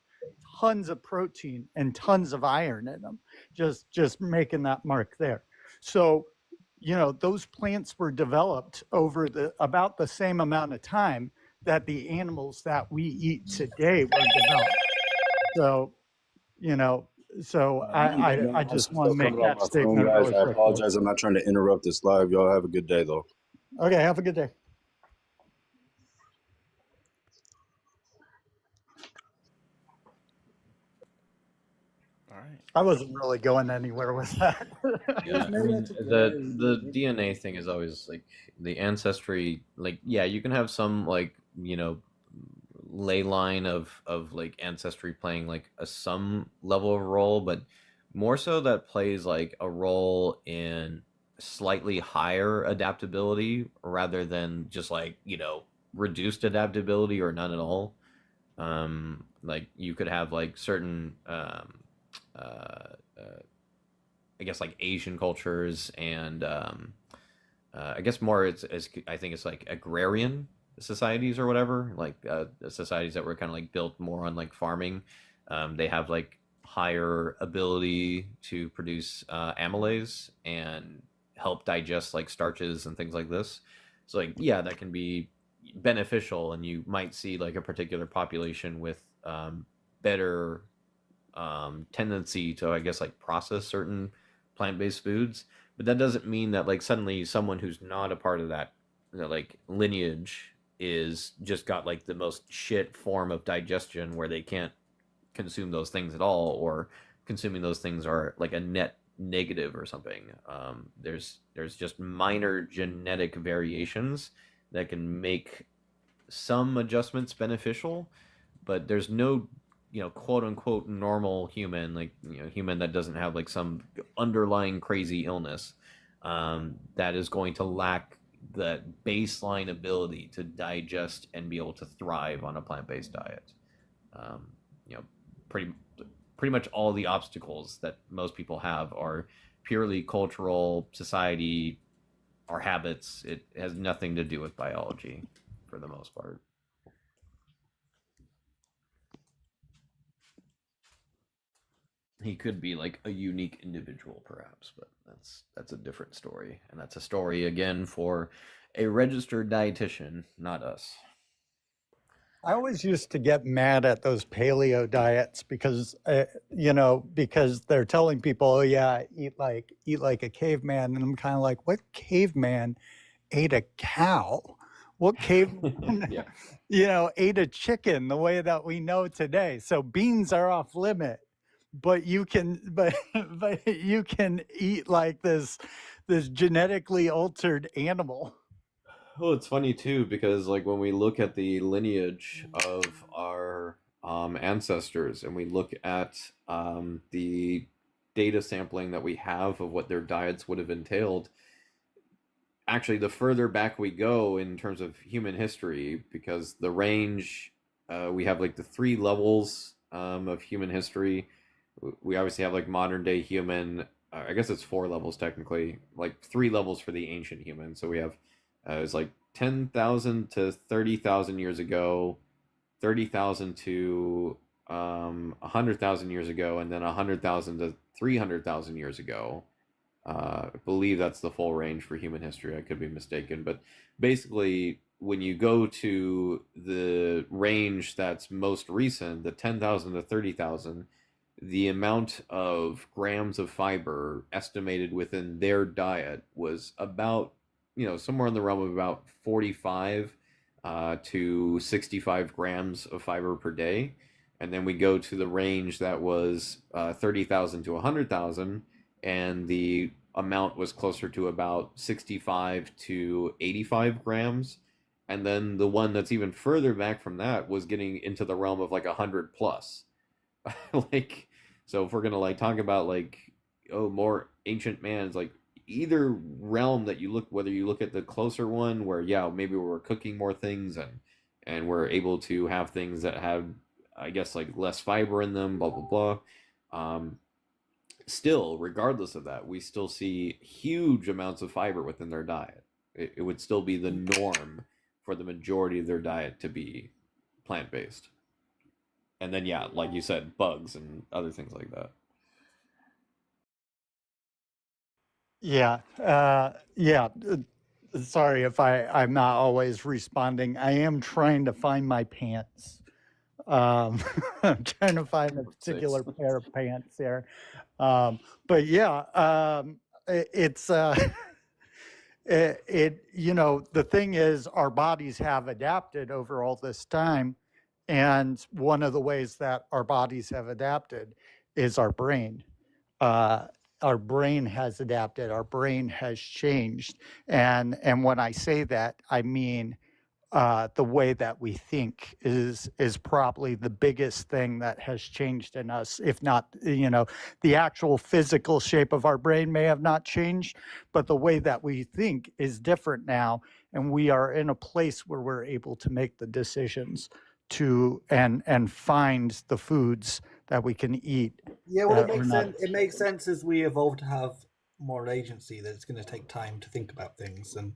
tons of protein and tons of iron in them. Just making that mark there. So those plants were developed over about the same amount of time that the animals that we eat today were developed. So I just want to make Coming off that my phone, statement guys. really I quick. apologize. I'm not trying to interrupt this live. Y'all have a good day, though. Okay, have a good day. All right. I wasn't really going anywhere with that. Yeah, I mean, the DNA thing is always like the ancestry. Like, yeah, you can have some like ley line of like ancestry playing like some level of role, but more so that plays like a role in slightly higher adaptability rather than just like reduced adaptability or none at all. Like you could have like certain uh, I guess like Asian cultures and I guess more it's I think it's like agrarian societies or whatever, like societies that were kind of like built more on like farming. They have like higher ability to produce amylase and help digest like starches and things like this. So like yeah, that can be beneficial, and you might see like a particular population with better tendency to I guess like process certain plant-based foods, but that doesn't mean that like suddenly someone who's not a part of that like lineage is just got like the most shit form of digestion where they can't consume those things at all, or consuming those things are like a net negative or something. There's just minor genetic variations that can make some adjustments beneficial, but there's no, quote unquote normal human, like, human that doesn't have like some underlying crazy illness, that is going to lack that baseline ability to digest and be able to thrive on a plant-based diet. um, you know pretty pretty much all the obstacles that most people have are purely cultural, society, our habits. It has nothing to do with biology for the most part. He could be like a unique individual perhaps, but that's a different story, and that's a story again for a registered dietitian, not us. I always used to get mad at those paleo diets because, because they're telling people, oh yeah, eat like a caveman, and I'm kind of like, what caveman ate a cow? What caveman, Yeah. ate a chicken the way that we know today? So beans are off limit, but you can, but you can eat like this genetically altered animal. Well, it's funny too because like when we look at the lineage of our ancestors, and we look at the data sampling that we have of what their diets would have entailed, actually the further back we go in terms of human history, because the range, we have like the three levels of human history. We obviously have like modern day human. I guess it's four levels technically, like three levels for the ancient human. So we have it's like 10,000 to 30,000 years ago, 30,000 to 100,000 years ago, and then 100,000 to 300,000 years ago. I believe that's the full range for human history. I could be mistaken, but basically, when you go to the range that's most recent, the 10,000 to 30,000, the amount of grams of fiber estimated within their diet was about, somewhere in the realm of about 45 to 65 grams of fiber per day. And then we go to the range that was 30,000 to 100,000, and the amount was closer to about 65 to 85 grams. And then the one that's even further back from that was getting into the realm of like 100 plus. Like, so if we're gonna like talk about like, oh, more ancient man's, like either realm that you look, whether you look at the closer one where, yeah, maybe we're cooking more things, and we're able to have things that have, I guess, like less fiber in them, blah blah blah. Still, regardless of that, we still see huge amounts of fiber within their diet. It would still be the norm for the majority of their diet to be plant-based. And then, yeah, like you said, bugs and other things like that. Yeah, yeah. Sorry if I'm not always responding. I am trying to find my pants. I'm trying to find a particular pair of pants here. But yeah, it's the thing is, our bodies have adapted over all this time, and one of the ways that our bodies have adapted is our brain. Uh, our brain has adapted. Our brain has changed, and when I say that, I mean the way that we think is probably the biggest thing that has changed in us. If not, the actual physical shape of our brain may have not changed, but the way that we think is different now, and we are in a place where we're able to make the decisions to and find the foods that we can eat. Yeah, well, that are not. it makes sense as we evolve to have moral agency that it's going to take time to think about things, and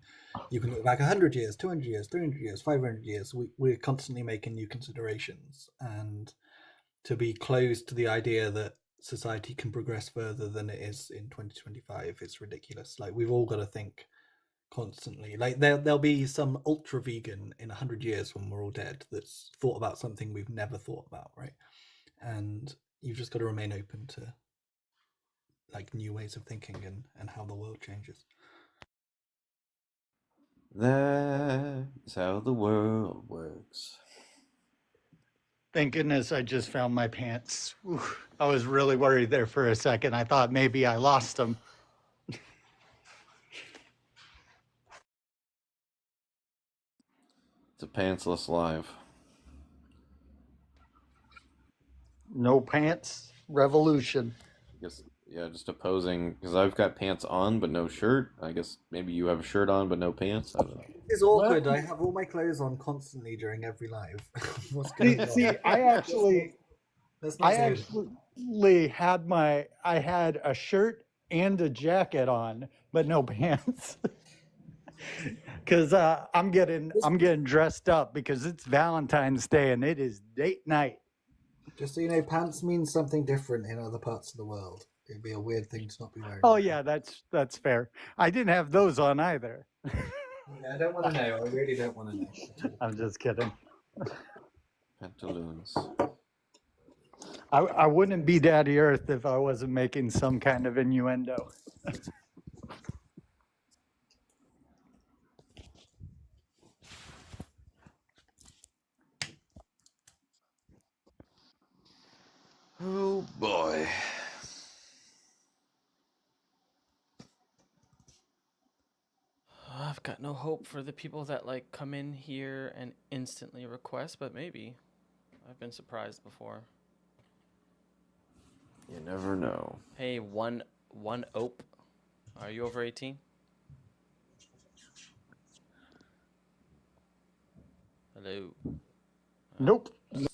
you can look back 100 years, 200 years, 300 years, 500 years. We're constantly making new considerations, and to be closed to the idea that society can progress further than it is in 2025 is ridiculous. Like, we've all got to think constantly. Like, there'll be some ultra vegan in 100 years when we're all dead that's thought about something we've never thought about, right? And you've just got to remain open to like new ways of thinking and how the world changes. That's how the world works. Thank goodness I just found my pants. Oof, I was really worried there for a second. I thought maybe I lost them. It's a pantsless live. No pants revolution. I guess, yeah, just opposing, because I've got pants on but no shirt. I guess maybe you have a shirt on but no pants. I don't know. It's awkward. I have all my clothes on constantly during every live. What's going on? See, I actually That's not good. I had a shirt and a jacket on, but no pants. Because I'm getting dressed up because it's Valentine's Day and it is date night. Just so you know, pants means something different in other parts of the world. It'd be a weird thing to not be wearing. Oh yeah, that's fair. I didn't have those on either. I don't want to know. I really don't want to know. I'm just kidding. Pantaloons. I wouldn't be Daddy Earth if I wasn't making some kind of innuendo. Oh boy. I've got no hope for the people that like come in here and instantly request, but maybe. I've been surprised before. You never know. Hey, one ope. Are you over 18? Hello. Nope. New.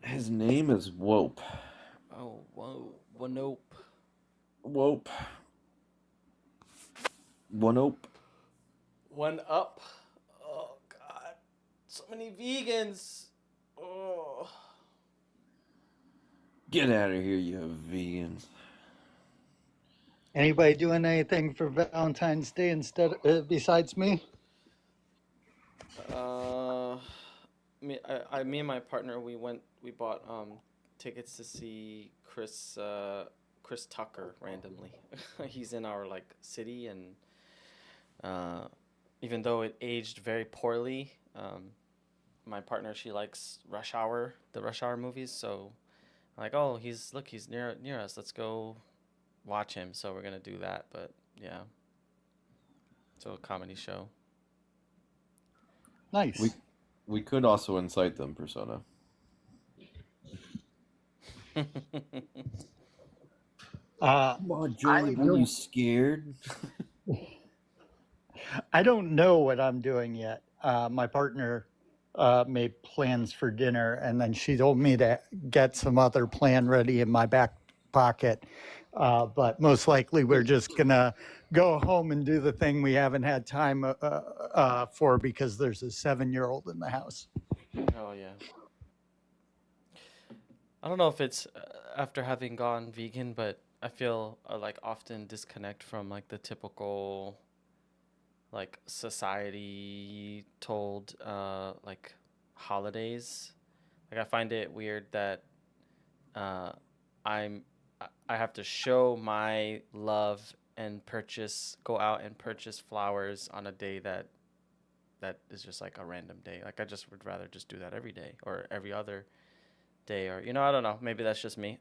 His name is Wope. Oh, whoa. One ope. Wope. One Ope. One up. Oh God. So many vegans. Oh. Get out of here, you vegans. Anybody doing anything for Valentine's Day besides me? Me and my partner, we bought tickets to see Chris Tucker randomly. He's in our like city, and even though it aged very poorly, my partner, she likes the Rush Hour movies, so I'm like, oh, he's near us. Let's go watch him. So we're gonna do that. But yeah, so a comedy show. Nice. We could also incite them, Persona. Come on, Joey, were you scared? I don't know what I'm doing yet. My partner made plans for dinner, and then she told me to get some other plan ready in my back pocket. But most likely, we're just gonna go home and do the thing we haven't had time for because there's a 7-year-old in the house. Oh yeah. I don't know if it's after having gone vegan, but I feel like often disconnect from like the typical like society told like holidays. Like I find it weird that uh, I have to show my love and go out and purchase flowers on a day that is just like a random day. Like I just would rather just do that every day or every other day, or I don't know. Maybe that's just me.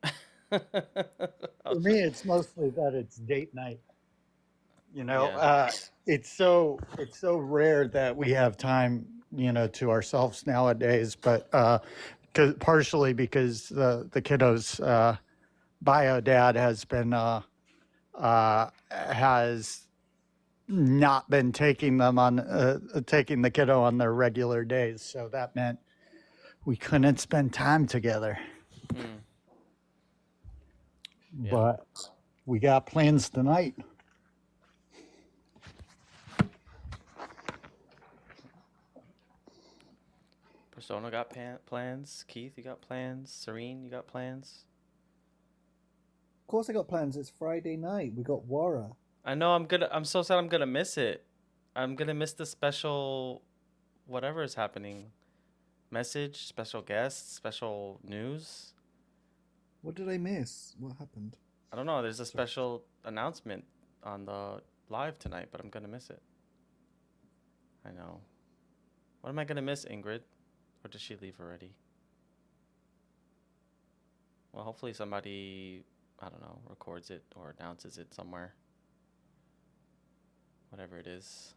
For me, it's mostly that it's date night. Yeah. It's so rare that we have time, to ourselves nowadays. But partially because the kiddos' bio dad has been has not been taking the kiddo on their regular days, so that meant we couldn't spend time together. Mm. Yeah. But we got plans tonight. Persona got plans. Keith, you got plans. Serene, you got plans. Of course, I got plans. It's Friday night. We got Wara. I know. I'm so sad. I'm gonna miss it. I'm gonna miss the special, whatever is happening. Message, special guests, special news. What did I miss? What happened? I don't know. There's a special announcement on the live tonight, but I'm gonna miss it. I know. What am I gonna miss, Ingrid? Or did she leave already? Well, hopefully somebody, I don't know, records it or announces it somewhere. Whatever it is.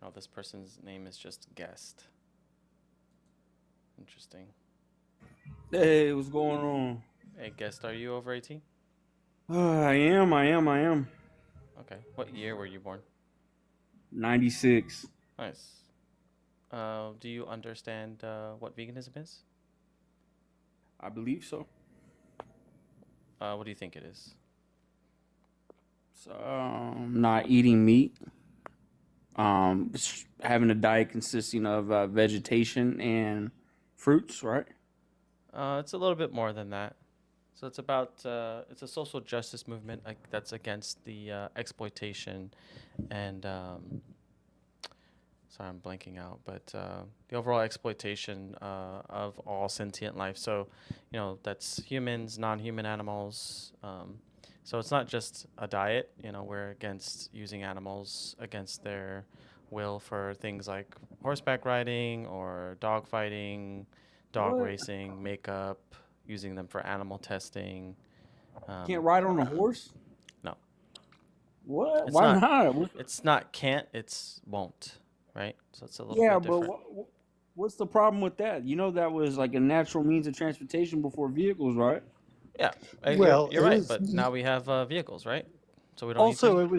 Oh, this person's name is just guest. Interesting. Hey, what's going on? Hey, guest, are you over 18? I am. Okay. What year were you born? 96. Nice. Do you understand what veganism is? I believe so. What do you think it is? So, not eating meat. Having a diet consisting of vegetation and fruits, right? It's a little bit more than that. So it's about it's a social justice movement that's against the exploitation and sorry, I'm blanking out, but the overall exploitation of all sentient life. So, that's humans, non-human animals. So it's not just a diet. We're against using animals against their will for things like horseback riding or dog fighting, dog What? racing, makeup, using them for animal testing. Can't ride on a horse? No. What? It's Why not- not? It's not can't, it's won't, right? So it's a little Yeah, bit but different. what's the problem with that? That was like a natural means of transportation before vehicles, right? Yeah, Well, you're it right, was- but now we have vehicles, right? So we don't need Also, to.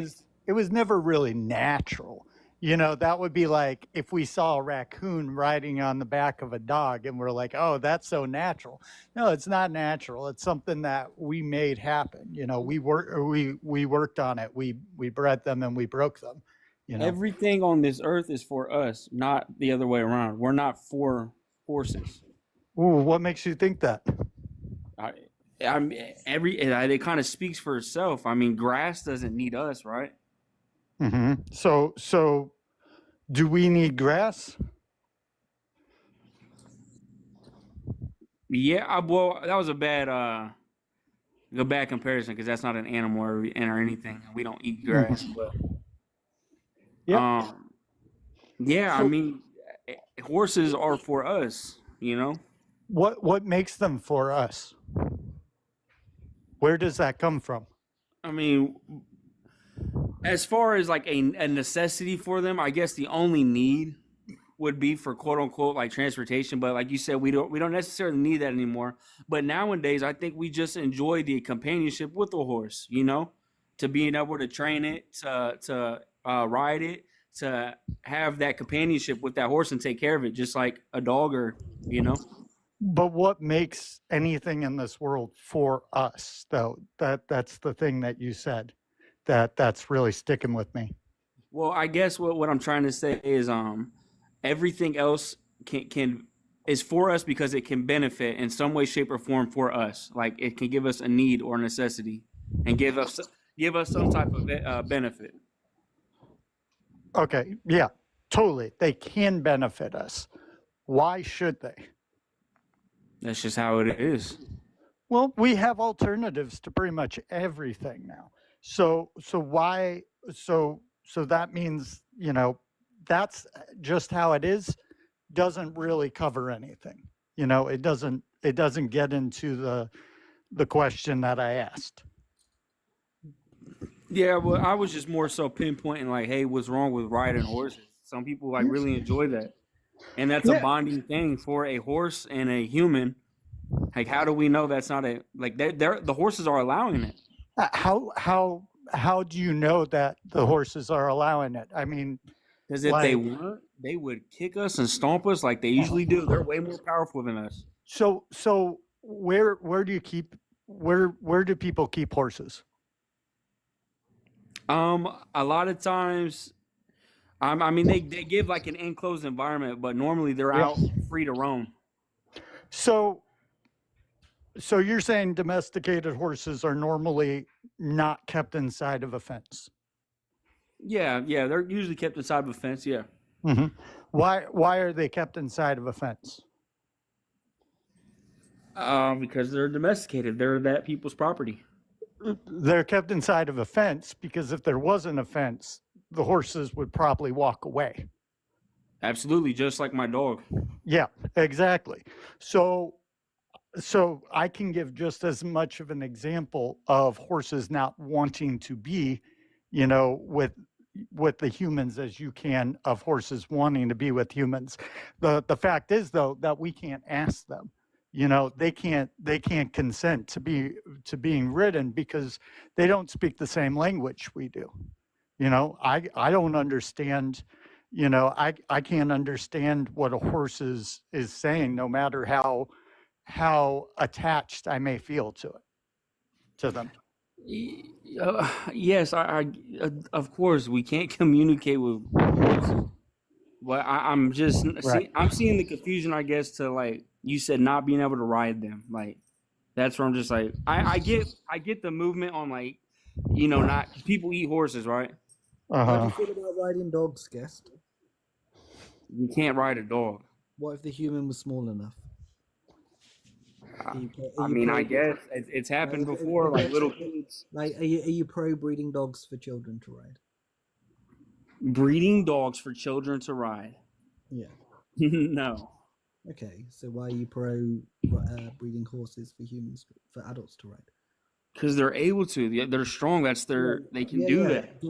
it was never really natural. That would be like if we saw a raccoon riding on the back of a dog and we're like, oh, that's so natural. No, it's not natural. It's something that we made happen. We worked on it. We bred them and we broke them. Everything on this earth is for us, not the other way around. We're not for horses. Ooh, what makes you think that? It kind of speaks for itself. I mean, grass doesn't need us, right? Hmm. So do we need grass? Yeah, well, that was a bad comparison because that's not an animal or anything. We don't eat grass, but Yep. yeah, I So- mean, horses are for us, What makes them for us? Where does that come from? I mean, as far as like a necessity for them, I guess the only need would be for quote unquote like transportation. But like you said, we don't necessarily need that anymore. But nowadays, I think we just enjoy the companionship with the horse, to being able to train it, to ride it, to have that companionship with that horse and take care of it, just like a dog or. But what makes anything in this world for us, though? That's the thing that you said. That's really sticking with me. Well, I guess what I'm trying to say is everything else can is for us because it can benefit in some way, shape, or form for us. Like it can give us a need or necessity, and give us some type of benefit. Okay, yeah, totally. They can benefit us. Why should they? That's just how it is. Well, we have alternatives to pretty much everything now. So why? So that means that's just how it is. Doesn't really cover anything. It doesn't get into the question that I asked. Yeah, well, I was just more so pinpointing like, hey, what's wrong with riding horses? Some people like really enjoy that, and that's a Yeah. bonding thing for a horse and a human. Like, how do we know that's not a like? The horses are allowing it. How do you know that the horses are allowing it? I mean, Because if they weren't, they would kick us and stomp us like they usually do. They're way more powerful than us. so where do you keep where do people keep horses? A lot of times, I mean, they give like an enclosed environment, but normally they're Yeah. out free to roam. So you're saying domesticated horses are normally not kept inside of a fence? Yeah, they're usually kept inside of a fence. Yeah. Mm-hmm. Why are they kept inside of a fence? Because they're domesticated. They're that people's property. They're kept inside of a fence because if there wasn't a fence, the horses would probably walk away. Absolutely, just like my dog. Yeah, exactly. So I can give just as much of an example of horses not wanting to be, with the humans as you can of horses wanting to be with humans. The fact is though that we can't ask them. They can't consent to being ridden because they don't speak the same language we do. I don't understand. I can't understand what a horse is saying, no matter how attached I may feel to them. Yes, of course, we can't communicate with horses. But I'm just Right. I'm seeing the confusion, I guess, to like you said, not being able to ride them. Like that's where I'm just like, I get the movement on like, not people eat horses, right? How do Uh-huh. you feel about riding dogs, guest? You can't ride a dog. What if the human was small enough? I mean, I guess it's happened before, like little kids Like, are you pro breeding dogs for children to ride? breeding dogs for children to ride. Yeah. No, Okay, so why are you pro breeding horses for humans, for adults to ride? because they're able to. They're strong. That's they can do that.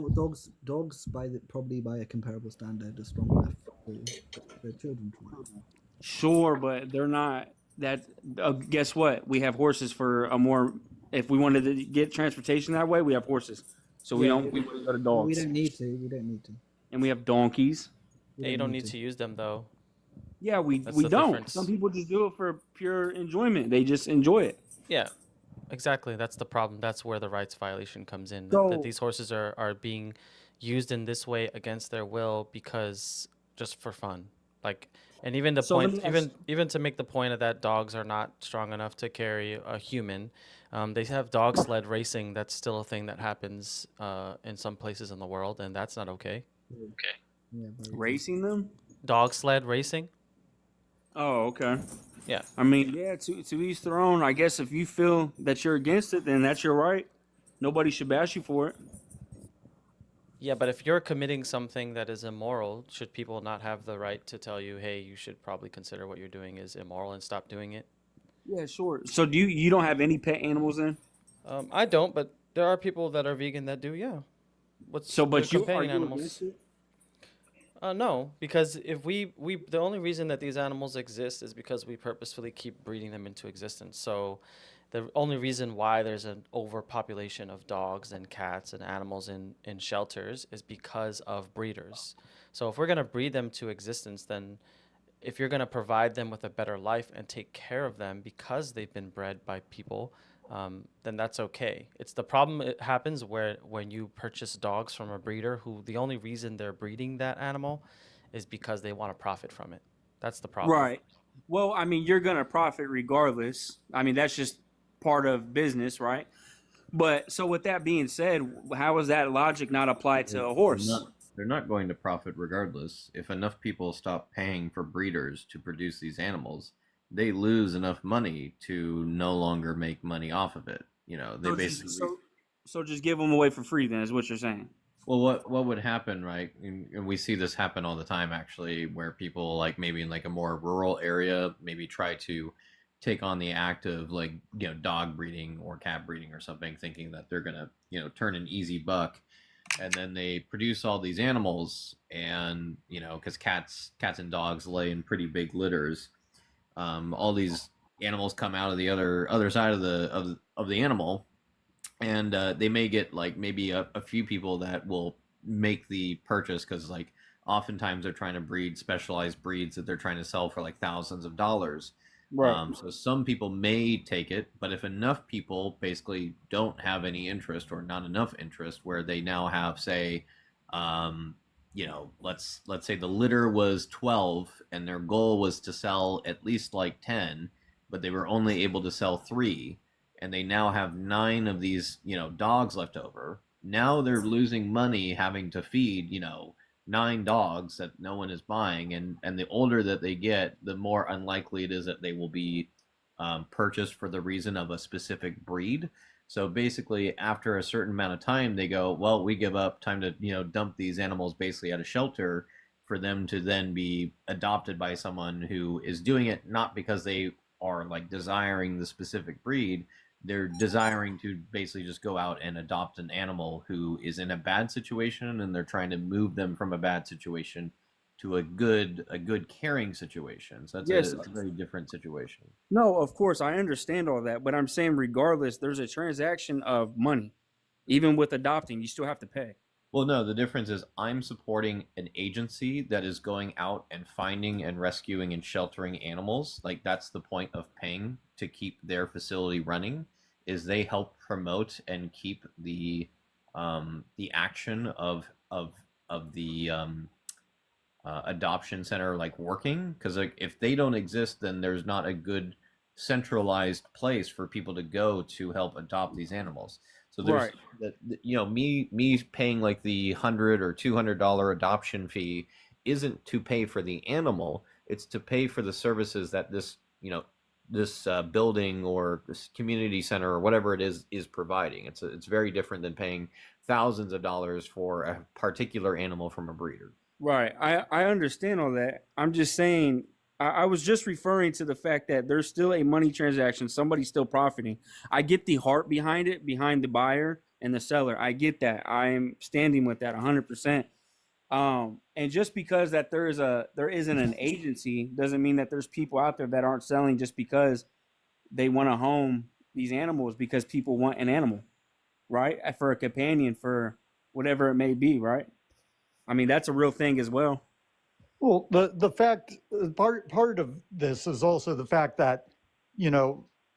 Dogs probably by a comparable standard are strong enough for children to ride. Sure, but they're not. That guess what? We have horses for a more. If we wanted to get transportation that way, we have horses. So we don't. We wouldn't go to dogs. We don't need to. We don't need to. And we have donkeys. Yeah, you don't need to use them though. Yeah, we That's we the don't. difference. Some people just do it for pure enjoyment. They just enjoy it. Yeah, exactly. That's the problem. That's where the rights violation comes in. So- that these horses are being used in this way against their will because just for fun. Like, and even the So let point, me ask- even to make the point of that dogs are not strong enough to carry a human. They have dog sled racing. That's still a thing that happens in some places in the world, and that's not okay. Yeah, very Racing them? Dog sled racing. Oh, okay. Yeah. I mean, yeah, to each their own. I guess if you feel that you're against it, then that's your right. Nobody should bash you for it. Yeah, but if you're committing something that is immoral, should people not have the right to tell you, hey, you should probably consider what you're doing is immoral and stop doing it? Yeah, sure. So do you don't have any pet animals then? I don't, but there are people that are vegan that do, yeah. What's So, but the you are companion you animals? against it? No, because if we the only reason that these animals exist is because we purposefully keep breeding them into existence. So the only reason why there's an overpopulation of dogs and cats and animals in shelters is because of breeders. So if we're going to breed them to existence, then if you're going to provide them with a better life and take care of them because they've been bred by people, then that's okay. It's the problem it happens where when you purchase dogs from a breeder who the only reason they're breeding that animal is because they want to profit from it. That's the problem. Right. Well, I mean, you're gonna profit regardless. I mean, that's just part of business, right? But so with that being said, how is that logic not applied to a horse? They're not going to profit regardless. If enough people stop paying for breeders to produce these animals, they lose enough money to no longer make money off of it. They So basically. so just give them away for free, then, is what you're saying. Well, what would happen, right? And we see this happen all the time, actually, where people like maybe in like a more rural area maybe try to take on the act of like dog breeding or cat breeding or something, thinking that they're gonna turn an easy buck, and then they produce all these animals, and because cats and dogs lay in pretty big litters, all these animals come out of the other side of the animal, and they may get like maybe a few people that will make the purchase because like oftentimes they're trying to breed specialized breeds that they're trying to sell for like thousands of dollars. So some people may take it, but if enough people basically don't have any interest or not enough interest, where they now have, say, let's say the litter was 12 and their goal was to sell at least like 10, but they were only able to sell 3, and they now have 9 of these dogs left over. Now they're losing money having to feed 9 dogs that no one is buying, and the older that they get, the more unlikely it is that they will be purchased for the reason of a specific breed. So basically, after a certain amount of time, they go, well, we give up, time to dump these animals basically at a shelter, for them to then be adopted by someone who is doing it not because they are like desiring the specific breed. They're desiring to basically just go out and adopt an animal who is in a bad situation, and they're trying to move them from a bad situation to a good caring situation. So Yes. it's a very different situation. No, of course I understand all that, but I'm saying regardless, there's a transaction of money. Even with adopting, you still have to pay. Well, no, the difference is I'm supporting an agency that is going out and finding and rescuing and sheltering animals. Like that's the point of paying to keep their facility running, is they help promote and keep the action of the adoption center like working. Because like if they don't exist, then there's not a good centralized place for people to go to help adopt these animals. So there's Right. me paying like the $100 or $200 adoption fee isn't to pay for the animal. It's to pay for the services that this building or this community center or whatever it is providing. It's very different than paying thousands of dollars for a particular animal from a breeder. Right. I understand all that. I'm just saying, I was just referring to the fact that there's still a money transaction. Somebody's still profiting. I get the heart behind it, behind the buyer and the seller. I get that. I'm standing with that 100%. And just because that there isn't an agency doesn't mean that there's people out there that aren't selling just because they want to home these animals because people want an animal, right? For a companion, for whatever it may be, right? I mean, that's a real thing as well. Well, the fact part of this is also the fact that,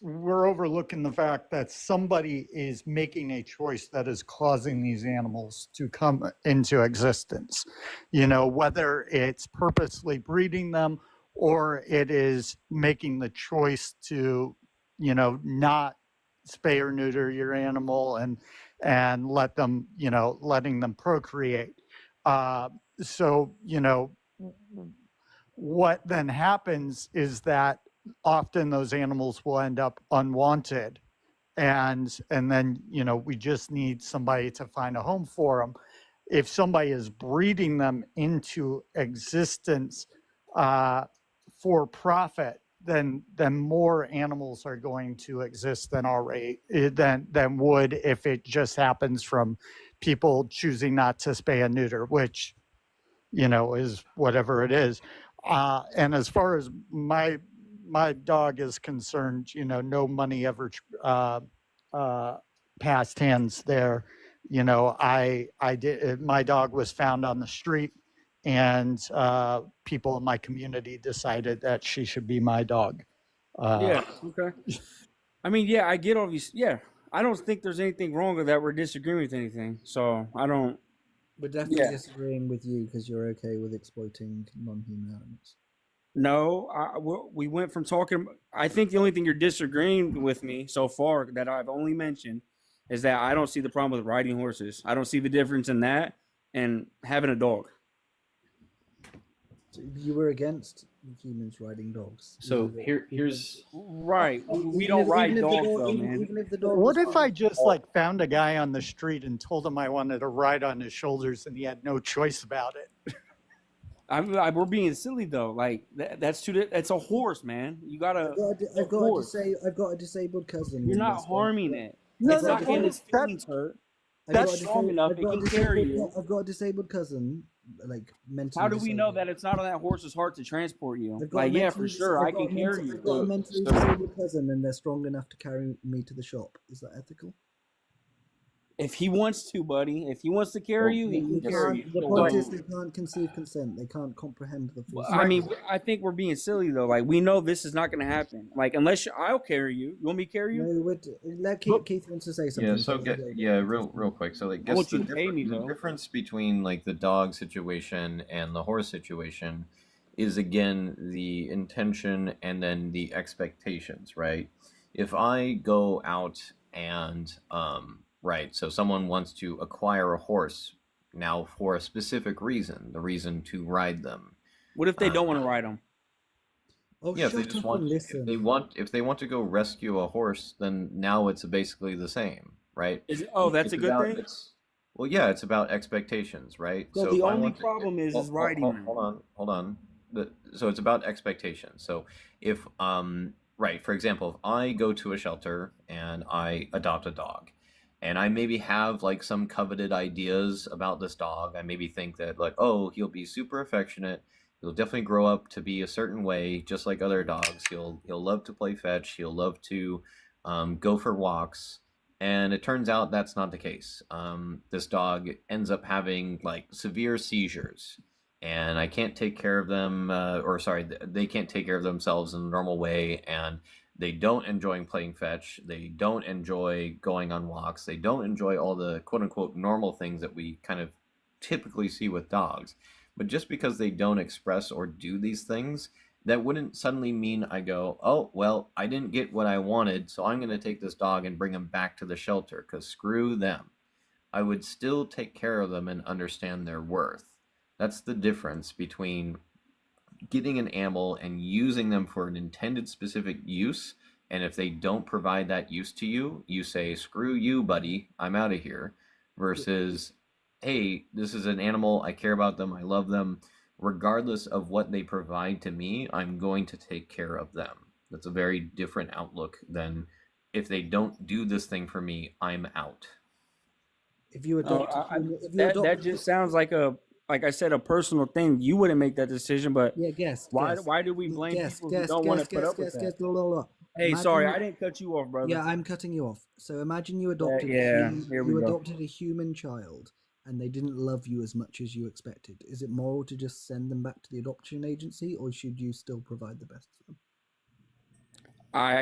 we're overlooking the fact that somebody is making a choice that is causing these animals to come into existence, whether it's purposely breeding them or it is making the choice to, not spay or neuter your animal and let them, letting them procreate. So, what then happens is that often those animals will end up unwanted, and then we just need somebody to find a home for them. If somebody is breeding them into existence for profit, then more animals are going to exist than would if it just happens from people choosing not to spay and neuter, which is whatever it is. And as far as my dog is concerned, no money ever passed hands there. I did. My dog was found on the street, and people in my community decided that she should be my dog. Yeah. Okay. I mean, yeah, I get all these. Yeah, I don't think there's anything wrong with that. We're disagreeing with anything, so I don't. We're definitely Yeah. disagreeing with you because you're okay with exploiting non-human animals. No, we went from talking. I think the only thing you're disagreeing with me so far that I've only mentioned is that I don't see the problem with riding horses. I don't see the difference in that and having a dog. So you were against humans riding dogs. So here's Right. We Even don't if- ride even if the dogs, dog- though, even- man. Even if the dog What was if I fine. just found a guy on the street and told him I wanted to ride on his shoulders and he had no choice about it? We're being silly though. Like that's That's a horse, man. You gotta. I've got a disabled cousin. You're not Let's go. harming it. No, It's no, not getting no, his feelings hurt. I've That's got a strong enough, I've it got a can carry disabled- you. I've got a disabled cousin, like mentally. How do we know disabled. that it's not on that horse's heart to transport you? I've got Like, a yeah, for mentally- sure, I've I got can a carry mental- you. I've got a mentally disabled cousin, and they're strong enough to carry me to the shop. Is that ethical? If he wants to, buddy, if he wants to carry you, he You can carry can't. you. The point is, they can't conceive consent. They can't comprehend the full. I mean, I think we're being silly though. Like, we know this is not going to happen. Like, unless I'll carry you. You want me to carry you? No, let Keith wants to say something. Yeah, so real quick. So like, I want guess you to pay me, the though. difference between like the dog situation and the horse situation is again the intention and then the expectations, right? If I go out and right, so someone wants to acquire a horse now for a specific reason, the reason to ride them. What if they don't want to ride them? Oh, Yeah, if shut they just up want, and listen. if they want to go rescue a horse, then now it's basically the same, right? That's a good thing. Well, yeah, it's about expectations, right? So So the if I only want to, problem is writing them. hold on. So it's about expectations. So if right, for example, if I go to a shelter and I adopt a dog, and I maybe have like some coveted ideas about this dog, I maybe think that like, oh, he'll be super affectionate. He'll definitely grow up to be a certain way, just like other dogs. He'll love to play fetch. He'll love to go for walks. And it turns out that's not the case. This dog ends up having like severe seizures, and I can't take care of them, or sorry, they can't take care of themselves in a normal way, and they don't enjoy playing fetch. They don't enjoy going on walks. They don't enjoy all the quote unquote normal things that we kind of typically see with dogs. But just because they don't express or do these things, that wouldn't suddenly mean I go, oh, well, I didn't get what I wanted, so I'm going to take this dog and bring him back to the shelter, because screw them. I would still take care of them and understand their worth. That's the difference between getting an animal and using them for an intended specific use. And if they don't provide that use to you, you say, screw you, buddy, I'm out of here. Versus, hey, this is an animal, I care about them, I love them. Regardless of what they provide to me, I'm going to take care of them. That's a very different outlook than if they don't do this thing for me, I'm out. If you adopt, That just sounds like I said, a personal thing. You wouldn't make that decision, but yeah, guess. Why do we blame people who don't want to put up with that? Hey, Imagine sorry, I didn't cut you off, brother. Yeah, I'm cutting you off. So imagine you adopted adopted a human child and they didn't love you as much as you expected. Is it moral to just send them back to the adoption agency, or should you still provide the best for them?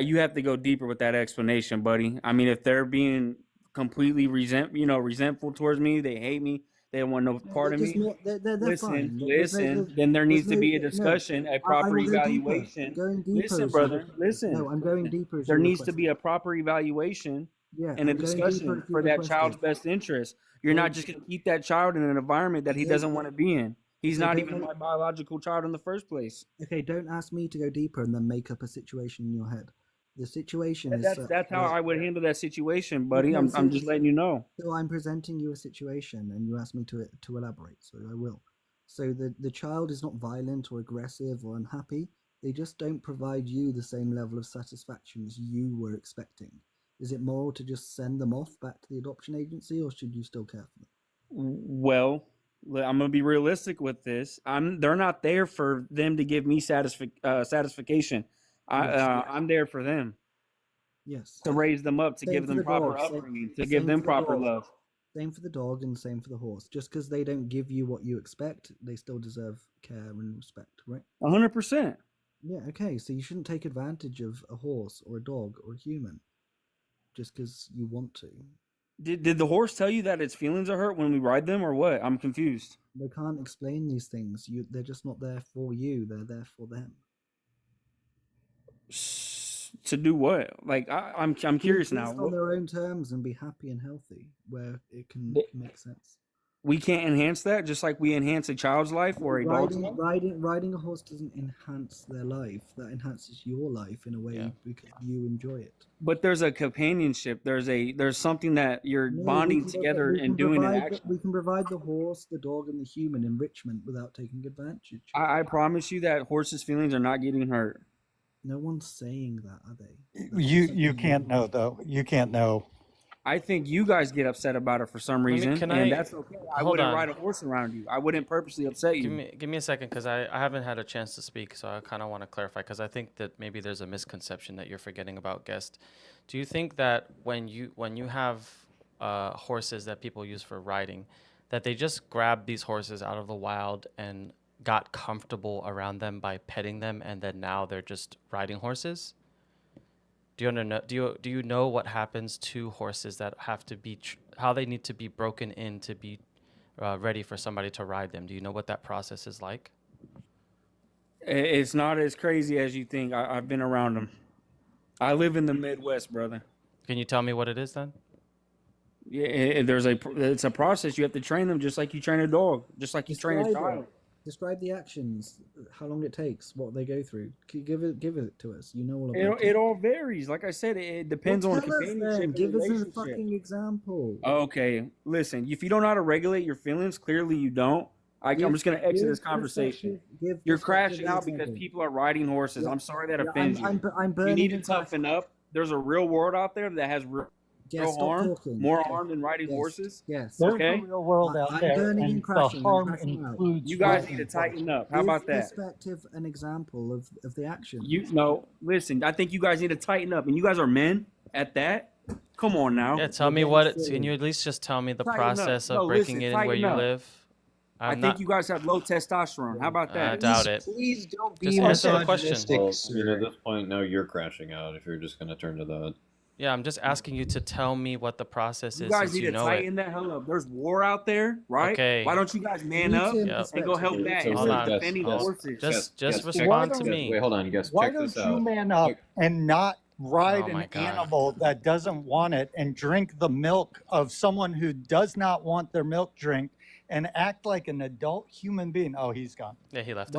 You have to go deeper with that explanation, buddy. I mean, if they're being completely resentful towards me, they hate me, they don't want no part of me. Listen. Then there needs to be a discussion, a proper evaluation. Listen, brother. Listen. No, I'm going deeper. There needs to be a proper evaluation and a discussion for that child's best interest. You're not just going to keep that child in an environment that he doesn't want to be in. He's not even my biological child in the first place. Okay, don't ask me to go deeper and then make up a situation in your head. The situation is that's how I would handle that situation, buddy. I'm just letting you know. So I'm presenting you a situation, and you asked me to elaborate, so I will. So the child is not violent or aggressive or unhappy. They just don't provide you the same level of satisfaction as you were expecting. Is it moral to just send them off back to the adoption agency, or should you still care for them? Well, I'm gonna be realistic with this. They're not there for them to give me satisfaction. I'm there for them. Yes. To raise them up, to give them proper upbringing, to give them proper love. Same for the dog and same for the horse. Just because they don't give you what you expect, they still deserve care and respect, right? 100%. Yeah, okay. So you shouldn't take advantage of a horse or a dog or a human just because you want to. Did the horse tell you that its feelings are hurt when we ride them, or what? I'm confused. They can't explain these things. They're just not there for you. They're there for them. To do what? Like I'm curious now. On their own terms and be happy and healthy, where it can make sense. We can't enhance that, just like we enhance a child's life or a dog's life. Riding a horse doesn't enhance their life. That enhances your life in a way because you enjoy it. But there's a companionship. There's something that you're bonding together and doing an action. We can provide the horse, the dog, and the human enrichment without taking advantage. I promise you that horses' feelings are not getting hurt. No one's saying that, are they? You can't know, though. You can't know. I think you guys get upset about it for some reason, and that's okay. I wouldn't ride a horse around you. I wouldn't purposely upset you. Give me a second, because I haven't had a chance to speak, so I kind of want to clarify, because I think that maybe there's a misconception that you're forgetting about, guest. Do you think that when you have horses that people use for riding, that they just grab these horses out of the wild and got comfortable around them by petting them, and then now they're just riding horses? Do you know what happens to horses that have to be how they need to be broken in to be ready for somebody to ride them? Do you know what that process is like? It's not as crazy as you think. I've been around them. I live in the Midwest, brother. Can you tell me what it is then? Yeah, it's a process. You have to train them just like you train a dog, just like you train a child. Describe the actions, how long it takes, what they go through. Can you give it to us? You know all about It all varies. Like I said, it depends on Well, the tell us companionship then. and Give us a relationship. fucking example. Okay, listen. If you don't know how to regulate your feelings, clearly you don't. I'm just going to exit this conversation. You're crashing out because people are riding horses. Yeah. I'm sorry that Yeah, offends I'm you. burning You need to and crashing. toughen up. There's a real world out there that has real Stop harm, talking. more harm than riding horses. Yes. There's Okay. a real world out I'm there, burning and and the crashing. I'm harm crashing out. includes. You guys riding need to tighten horses. up. How about that? Perspective, an example of the action. Listen. I think you guys need to tighten up, and you guys are men at that. Come on now. Yeah, tell me what. Can you at least just tell me the Tighten up. process No, of breaking listen, it in where tighten you up. live? I think you guys have low testosterone. How about I that? doubt it. Please don't Just be answer the question. misogynistic, Well, sir. at this point, now you're crashing out if you're just going to turn to that. Yeah, I'm just asking you to tell me what the process You is guys since need you to know tighten it. that hell up. There's war out there, right? Okay. Why don't you guys man up Yep. and go help that So instead Hold of on. defending Hold- horses? Just Guess, respond Why to don't- me. Wait, hold on, guess. Why Check don't this you out. man up and not ride Oh my an God. animal that doesn't want it and drink the milk of someone who does not want their milk drink and act like an adult human being? Oh, he's gone. Yeah, he left.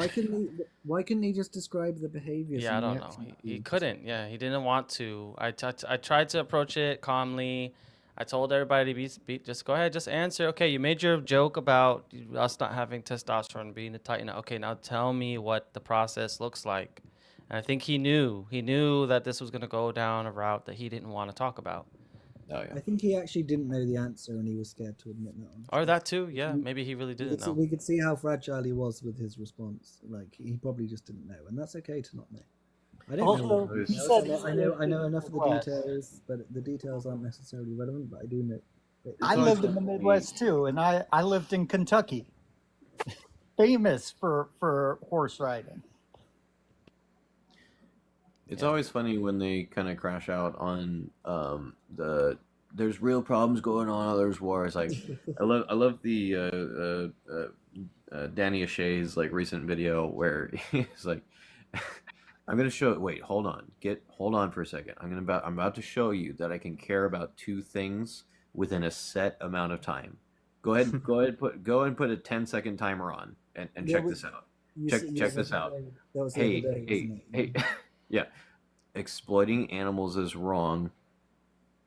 Why couldn't he just describe the behaviors? Yeah, I and the don't know. actions He couldn't. Yeah, he didn't want to. I tried to approach it calmly. I told everybody just go ahead, just answer. Okay, you made your joke about us not having testosterone being a tighten. Okay, now tell me what the process looks like. And I think he knew that this was going to go down a route that he didn't want to talk about. Oh yeah. I think he actually didn't know the answer and he was scared to admit that. Honestly. Or that too. Yeah, maybe he really didn't know. We could see how fragile he was with his response. Like he probably just didn't know, and that's okay to not know. I don't know. Also, he said I know enough of the details, but the details aren't necessarily relevant. But I do know. I lived in the Midwest too, and I lived in Kentucky, famous for horse riding. It's always funny when they kind of crash out on there's real problems going on, there's wars. Like I love the Danny O'Shea's like recent video where he's like, I'm gonna show. Wait, hold on for a second. I'm about to show you that I can care about two things within a set amount of time. Go ahead, put a 10-second timer on and check this out. Check this out. Hey. Yeah, exploiting animals is wrong.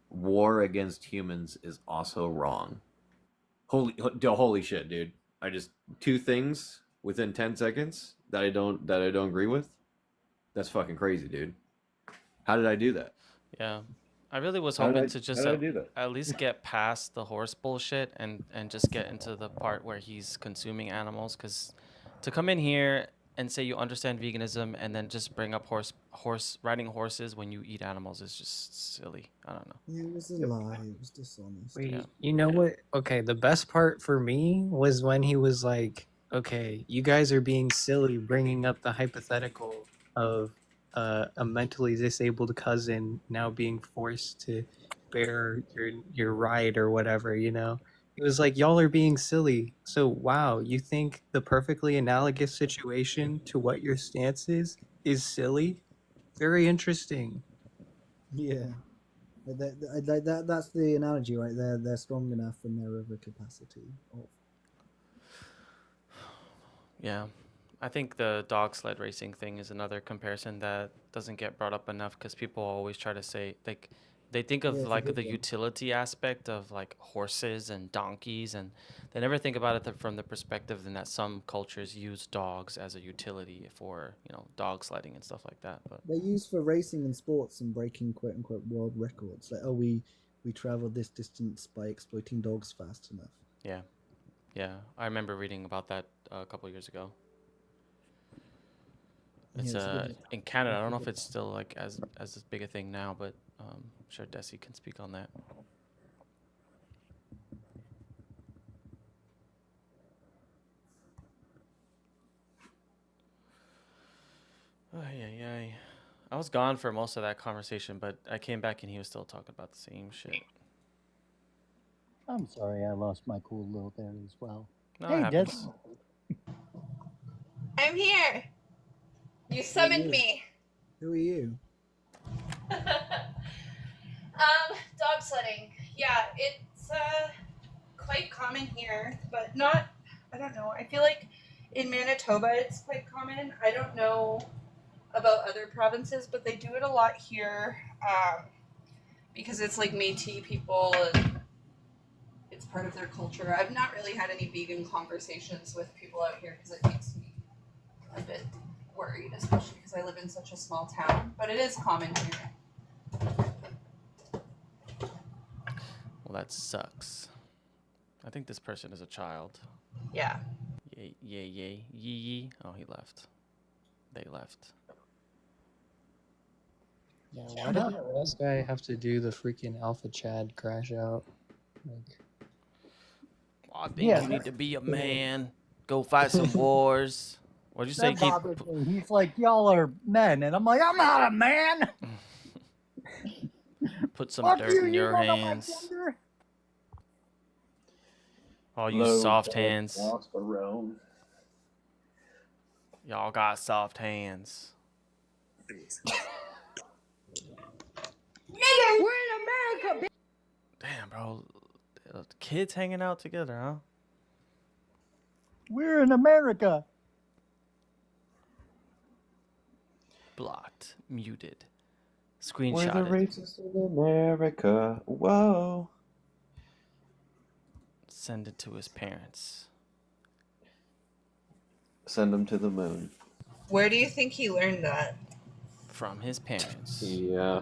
War against humans is also wrong. Holy shit, dude! I just two things within 10 seconds that I don't agree with. That's fucking crazy, dude. How did I do that? Yeah. I really was How did hoping I- to how just did I do that? at least get past the horse bullshit and just get into the part where he's consuming animals. Because to come in here and say you understand veganism and then just bring up riding horses when you eat animals is just silly. I don't know. It was a lie. It was dishonest. Wait, Yeah. you know what? Okay, the best part for me was when he was like, okay, you guys are being silly bringing up the hypothetical of a mentally disabled cousin now being forced to bear your ride or whatever, you know? It was like, y'all are being silly. So, wow, you think the perfectly analogous situation to what your stance is silly? Very interesting. Yeah. That's the analogy right there. They're strong enough and they're of a capacity. Yeah. I think the dog sled racing thing is another comparison that doesn't get brought up enough because people always try to say, like, they think of Yeah, it's a like good the one. utility aspect of like horses and donkeys, and they never think about it from the perspective that some cultures use dogs as a utility for, dog sledding and stuff like that. But They're used for racing and sports and breaking quote unquote world records. Like, we traveled this distance by exploiting dogs fast enough. yeah, I remember reading about that a couple years ago. It's Yeah, it's a good- in Canada. I don't know if it's still like as big a thing now, but I'm sure Desi can speak on that. Ay. I was gone for most of that conversation, but I came back and he was still talking about the same shit. I'm sorry, I lost my cool little there as well. No, Hey, it happens. Des. I'm here. You summoned me. Who are you? Dog sledding. Yeah, it's quite common here, but not. I don't know. I feel like in Manitoba it's quite common. I don't know about other provinces, but they do it a lot here because it's like Métis people and it's part of their culture. I've not really had any vegan conversations with people out here because it makes me a bit worried, especially because I live in such a small town. But it is common here. Well, that sucks. I think this person is a child. Yeah. Yay, yay, yay, yee yee. Oh, he left. They left. Yeah, why did that last guy have to do the freaking Alpha Chad crash out? Like, I think Yeah, you need to be a man. Go fight some wars. What'd you say, that Keith? bothered me. He's like, y'all are men, and I'm like, I'm not a man. Put some Fuck dirt you, in you your don't know my hands. gender. All you soft hands. Lost the realm. Y'all got soft hands. Nigga, we're in America, bitch. Damn, bro. Kids hanging out together, huh? We're in America. Blocked. Muted. We're the Screenshotted. racists in America. Whoa. Send it to his parents. Send them to the moon. Where do you think he learned that? From his parents. Yeah.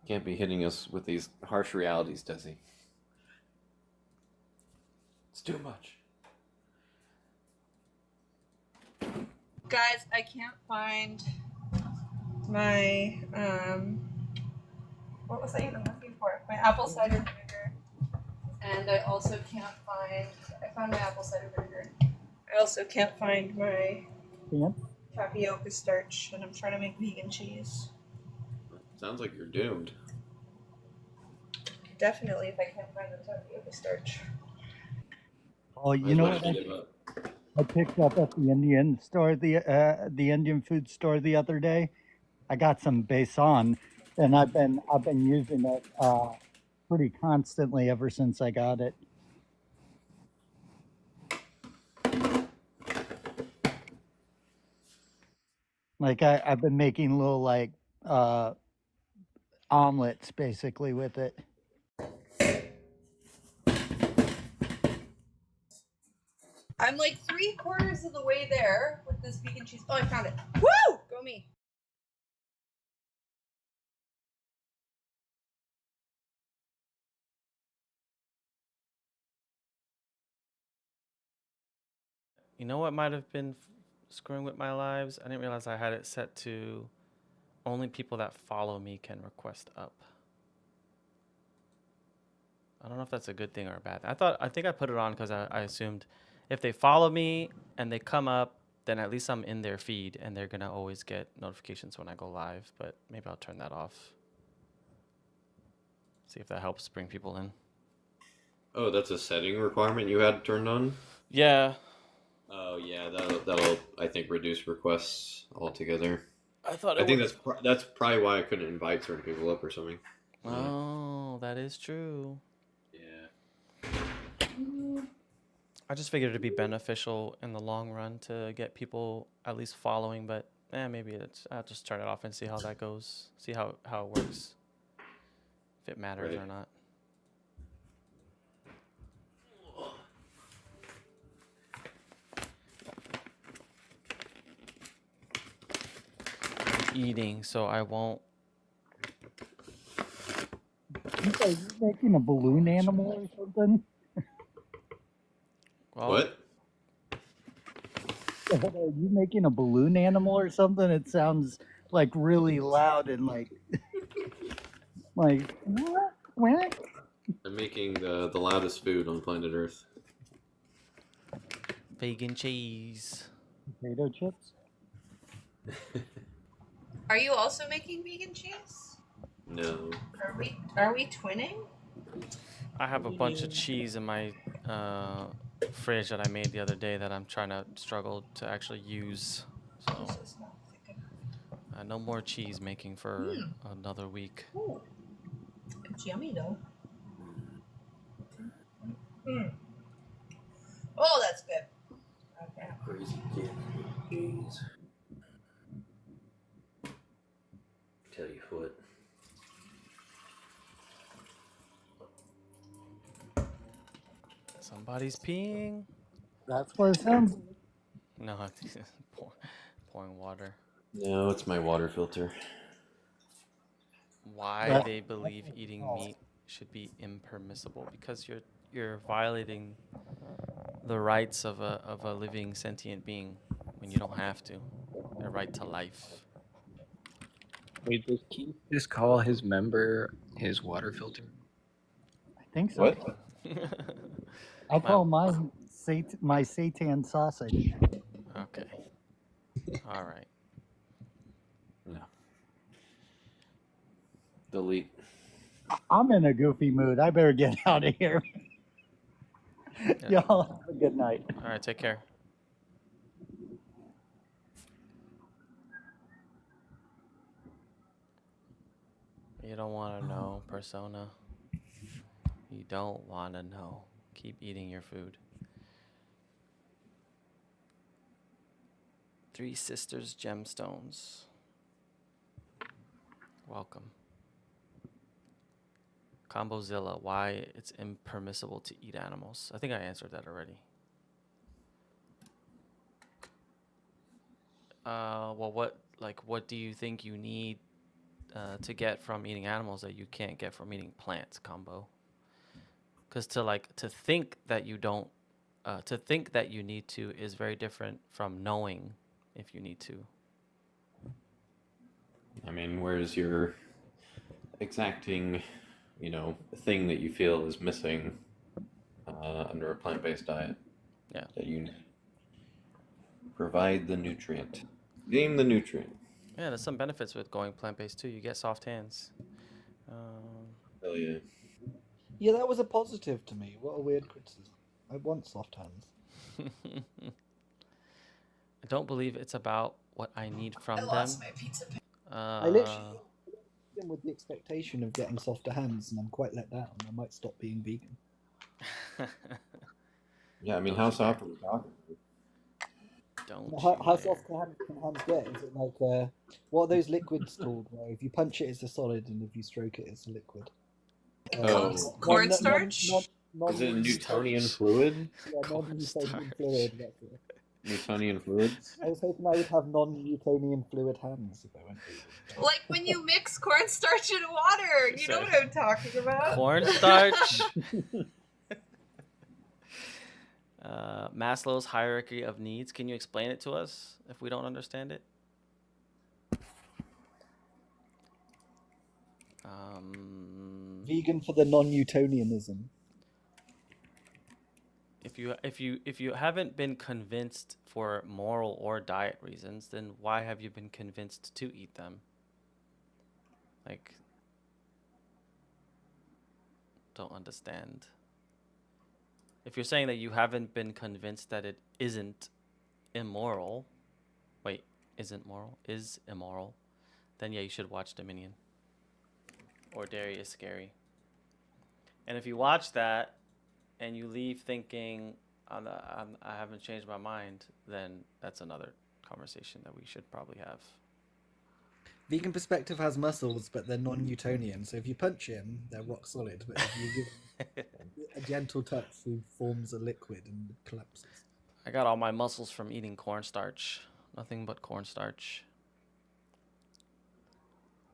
Can't be hitting us with these harsh realities, does he? It's too much. Guys, I can't find my what was I even looking for? My apple cider vinegar. And I also can't find I found my apple cider vinegar. I also can't find my tapioca starch, and I'm trying to make vegan cheese. Sounds like you're doomed. Definitely if I can't find the tapioca starch. Oh, you know what I picked up at the Indian store, the Indian food store the other day? I got some besan, and I've been using it pretty constantly ever since I got it. Like I've been making little like omelets basically with it. I'm like 3/4 of the way there with this vegan cheese. Oh, I found it. Woo! Go me. You know what might have been screwing with my lives? I didn't realize I had it set to only people that follow me can request up. I don't know if that's a good thing or a bad thing. I think I put it on because I assumed if they follow me and they come up, then at least I'm in their feed and they're going to always get notifications when I go live. But maybe I'll turn that off. See if that helps bring people in. Oh, that's a setting requirement you had turned on? Yeah. Oh, yeah, that'll I think reduce requests altogether. I thought I think that's probably why I couldn't invite certain people up or something. Oh, that is true. Yeah. I just figured it'd be beneficial in the long run to get people at least following, but maybe I'll just turn it off and see how that goes. See how it works. If it matters or not. I'm eating, so I won't. Are you making a balloon animal or something? Well, what? Are you making a balloon animal or something? It sounds like really loud and like what? I'm making the loudest food on planet Earth. Vegan cheese. Potato chips? Are you also making vegan cheese? No. Are we twinning? I have a bunch of cheese in my fridge that I made the other day that I'm trying to struggle to actually use. So No more cheese making for another week. Ooh, it's yummy though. Mm. Oh, that's good. Okay. Crazy kid. Jeez. Tell you what. Somebody's peeing. That's what it sounds. No, I think it's pouring water. No, it's my water filter. Why That- they believe eating meat should be impermissible? Because you're violating the rights of a living sentient being when you don't have to. Their right to life. Wait, does Keith just call his member his water filter? I think so. What? I call mine my seitan sausage. Okay. All right. No. Delete. I'm in a goofy mood. I better get out of here. Yeah. Y'all have a good night. All right. Take care. You don't want to know, Persona. You don't want to know. Keep eating your food. Three Sisters Gemstones. Welcome. Combozilla, why it's impermissible to eat animals. I think I answered that already. Well, what do you think you need to get from eating animals that you can't get from eating plants, Combo? Because to think that you don't, to think that you need to is very different from knowing if you need to. I mean, where's your exacting, thing that you feel is missing under a plant-based diet? Yeah. That you provide the nutrient. Name the nutrient. Yeah, there's some benefits with going plant-based too. You get soft hands. Hell yeah. Yeah, that was a positive to me. What a weird criticism. I want soft hands. I don't believe it's about what I need from I them. lost my pizza. I literally them with the expectation of getting softer hands, and I'm quite let down. I might stop being vegan. Yeah, I mean, how soft are we talking? Don't How soft can hands get? Is it like what are those liquids called? Where if you punch it, it's a solid, and if you stroke it, it's a liquid. Cornstarch? Is it Newtonian fluid? Yeah, non-Newtonian fluid. That's it. Newtonian fluids? I was hoping I would have non-Newtonian fluid hands if I went vegan. Like when you mix cornstarch in water. You know what I'm talking about. Cornstarch. Maslow's hierarchy of needs. Can you explain it to us if we don't understand it? Vegan for the non-Newtonianism. If you haven't been convinced for moral or diet reasons, then why have you been convinced to eat them? Like, don't understand. If you're saying that you haven't been convinced that it isn't immoral, is immoral, then yeah, you should watch Dominion or Dairy is Scary. And if you watch that and you leave thinking I haven't changed my mind, then that's another conversation that we should probably have. Vegan perspective has muscles, but they're non-Newtonian. So if you punch him, they're rock solid. But if you give him a gentle touch, he forms a liquid and collapses. I got all my muscles from eating cornstarch. Nothing but cornstarch.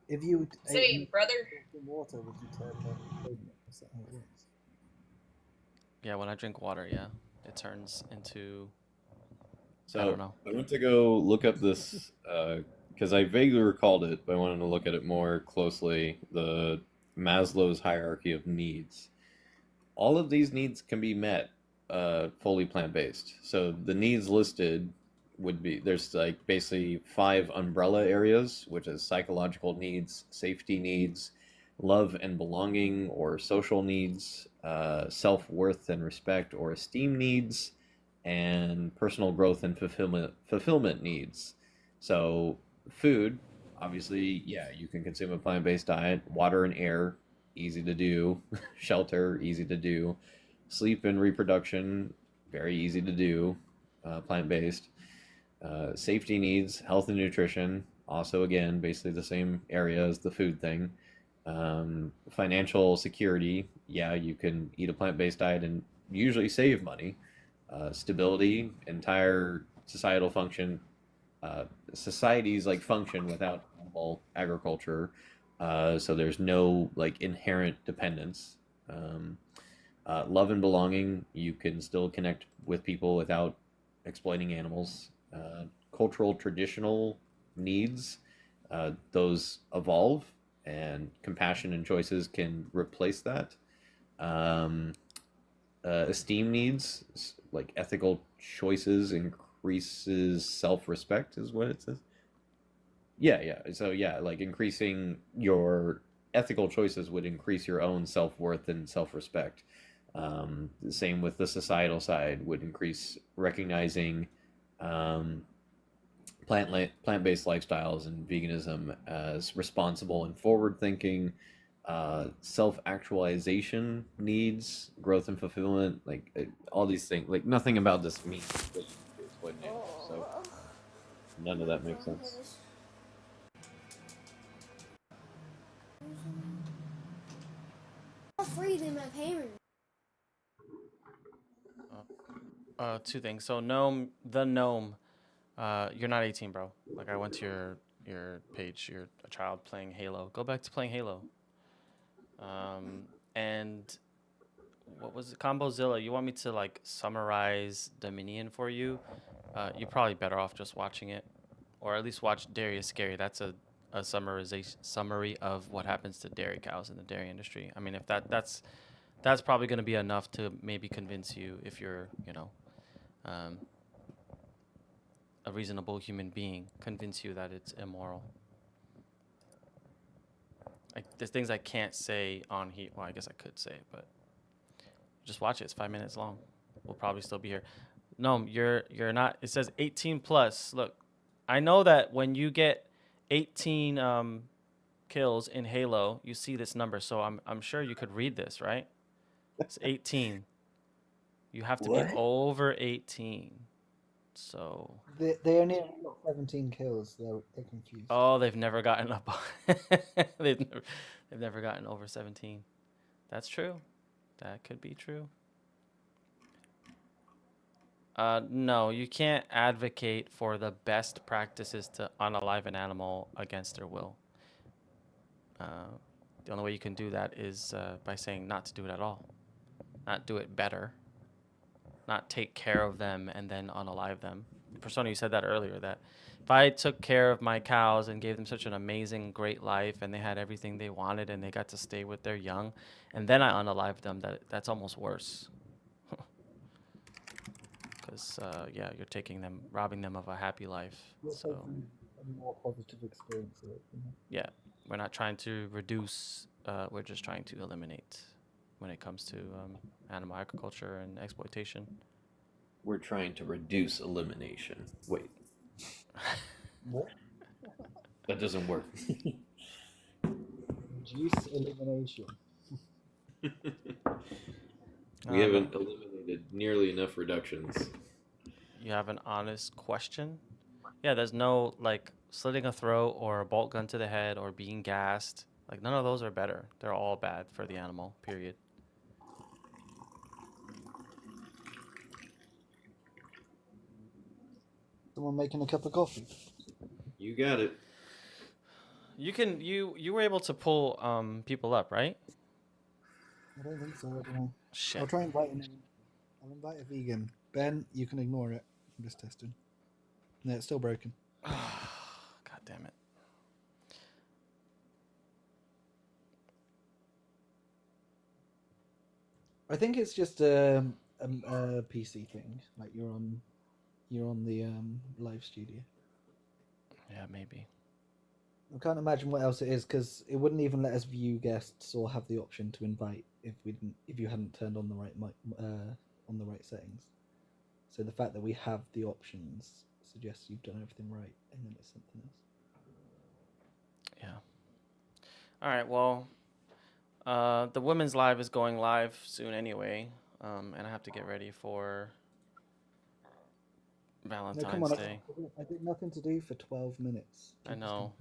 If you Same, brother. water, would you turn non-Newtonian? Is that how it works? Yeah, when I drink water, yeah, it turns into. So I don't know. I went to go look up this because I vaguely recalled it, but I wanted to look at it more closely. The Maslow's hierarchy of needs. All of these needs can be met fully plant-based. So the needs listed would be, there's like basically 5 umbrella areas, which is psychological needs, safety needs, love and belonging or social needs, self-worth and respect or esteem needs, and personal growth and fulfillment needs. So food, Obviously, yeah, you can consume a plant-based diet. Water and air, easy to do. Shelter, easy to do. Sleep and reproduction, very easy to do. Plant-based. Safety needs, health and nutrition, also again, basically the same area as the food thing. Financial security, yeah, you can eat a plant-based diet and usually save money. Stability, entire societal function, societies like function without animal agriculture, so there's no like inherent dependence. Um, Love and belonging, you can still connect with people without exploiting animals. Cultural traditional needs, those evolve, and compassion and choices can replace that. Um, Esteem needs, like ethical choices, increases self-respect, is what it says. Yeah, yeah. So yeah, like increasing your ethical choices would increase your own self-worth and self-respect. The same with the societal side would increase recognizing um, plant-based lifestyles and veganism as responsible and forward-thinking. Self-actualization needs, growth and fulfillment, like all these things. Like nothing about this means that you exploit an animal. So none of that makes sense. Free than my parents. Two things. So gnome, the gnome, you're not 18, bro. Like I went to your page. You're a child playing Halo. Go back to playing Halo. And what was it? Combozilla, you want me to like summarize Dominion for you? You're probably better off just watching it, or at least watch Dairy is Scary. That's a summary of what happens to dairy cows in the dairy industry. I mean, if that's probably going to be enough to maybe convince you, if you're um, a reasonable human being, convince you that it's immoral. Like there's things I can't say on here. Well, I guess I could say it, but just watch it. It's 5 minutes long. We'll probably still be here. No, you're not. It says 18 plus. Look, I know that when you get 18 kills in Halo, you see this number. So I'm sure you could read this, right? It's 18. You have to be over 18. So They only got 17 kills. They're confused. oh, they've never gotten up. they've never gotten over 17. That's true. That could be true. No, you can't advocate for the best practices to unalive an animal against their will. The only way you can do that is by saying not to do it at all, not do it better, not take care of them and then unalive them. Persona, you said that earlier, that if I took care of my cows and gave them such an amazing, great life and they had everything they wanted and they got to stay with their young, and then I unalived them, that's almost worse. Because yeah, you're taking them, robbing them of a happy life. So A more positive experience of it. yeah, we're not trying to reduce, we're just trying to eliminate when it comes to animal agriculture and exploitation. We're trying to reduce elimination. Wait. What? That doesn't work. Reduce elimination. We haven't eliminated nearly enough reductions. You have an honest question? Yeah, there's no like slitting a throat or a bolt gun to the head or being gassed. Like none of those are better. They're all bad for the animal, period. Someone making a cup of coffee. You got it. You were able to pull people up, right? I don't think so. I don't know. Shit. I'll try inviting him. I'll invite a vegan. Ben, you can ignore it. I'm just testing. No, it's still broken. God damn it. I think it's just a PC thing. Like you're on the live studio. Yeah, maybe. I can't imagine what else it is because it wouldn't even let us view guests or have the option to invite if you hadn't turned on the right on the right settings. So the fact that we have the options suggests you've done everything right, and then it's something else. All right. Well, the women's live is going live soon anyway, and I have to get ready for No, come Valentine's on. Day. I did nothing to do for 12 minutes. I know.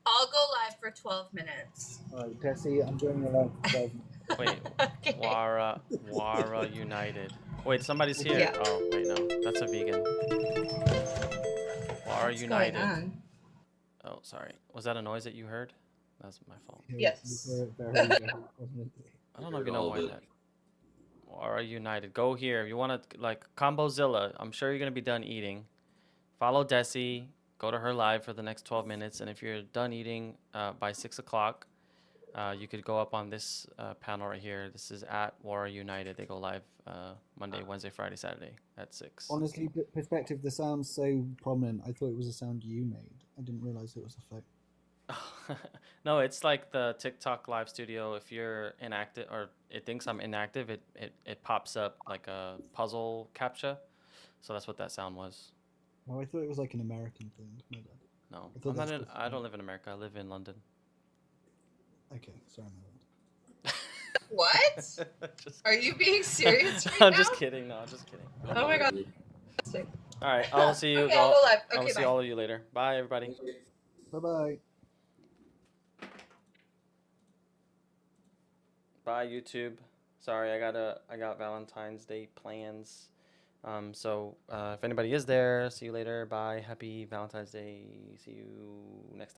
I'll go live for 12 minutes. All right, Tessie, I'm doing a live for 12 minutes. Wait, Okay. Wara United. Wait, somebody's here. Yeah. Oh, wait, no, that's a vegan. Wara What's United. going on? Oh, sorry. Was that a noise that you heard? That's my fault. Yes. Very, prominently. I don't know if you know why that. Wara United. Go here. If you want to, like, Combozilla, I'm sure you're going to be done eating. Follow Desi. Go to her live for the next 12 minutes. And if you're done eating by 6 o'clock, you could go up on this panel right here. This is at Wara United. They go live Monday, Wednesday, Friday, Saturday at 6. Honestly, perspective, the sound's so prominent. I thought it was a sound you made. I didn't realize it was a fake. No, it's like the TikTok live studio. If you're inactive or it thinks I'm inactive, it pops up like a puzzle captcha. So that's what that sound was. Oh, I thought it was like an American thing. My bad. No, I thought I'm not that's in, I don't live in America. I live in London. Okay, sorry, my bad. What? Just, Are you being serious right I'm now? just kidding. No, I'm just kidding. Oh my god. All right, I'll see you. Okay, I'll go live. I will Okay, see bye. all of you later. Bye, everybody. Bye-bye. Bye, YouTube. Sorry, I got Valentine's Day plans. So if anybody is there, see you later. Bye. Happy Valentine's Day. See you next time.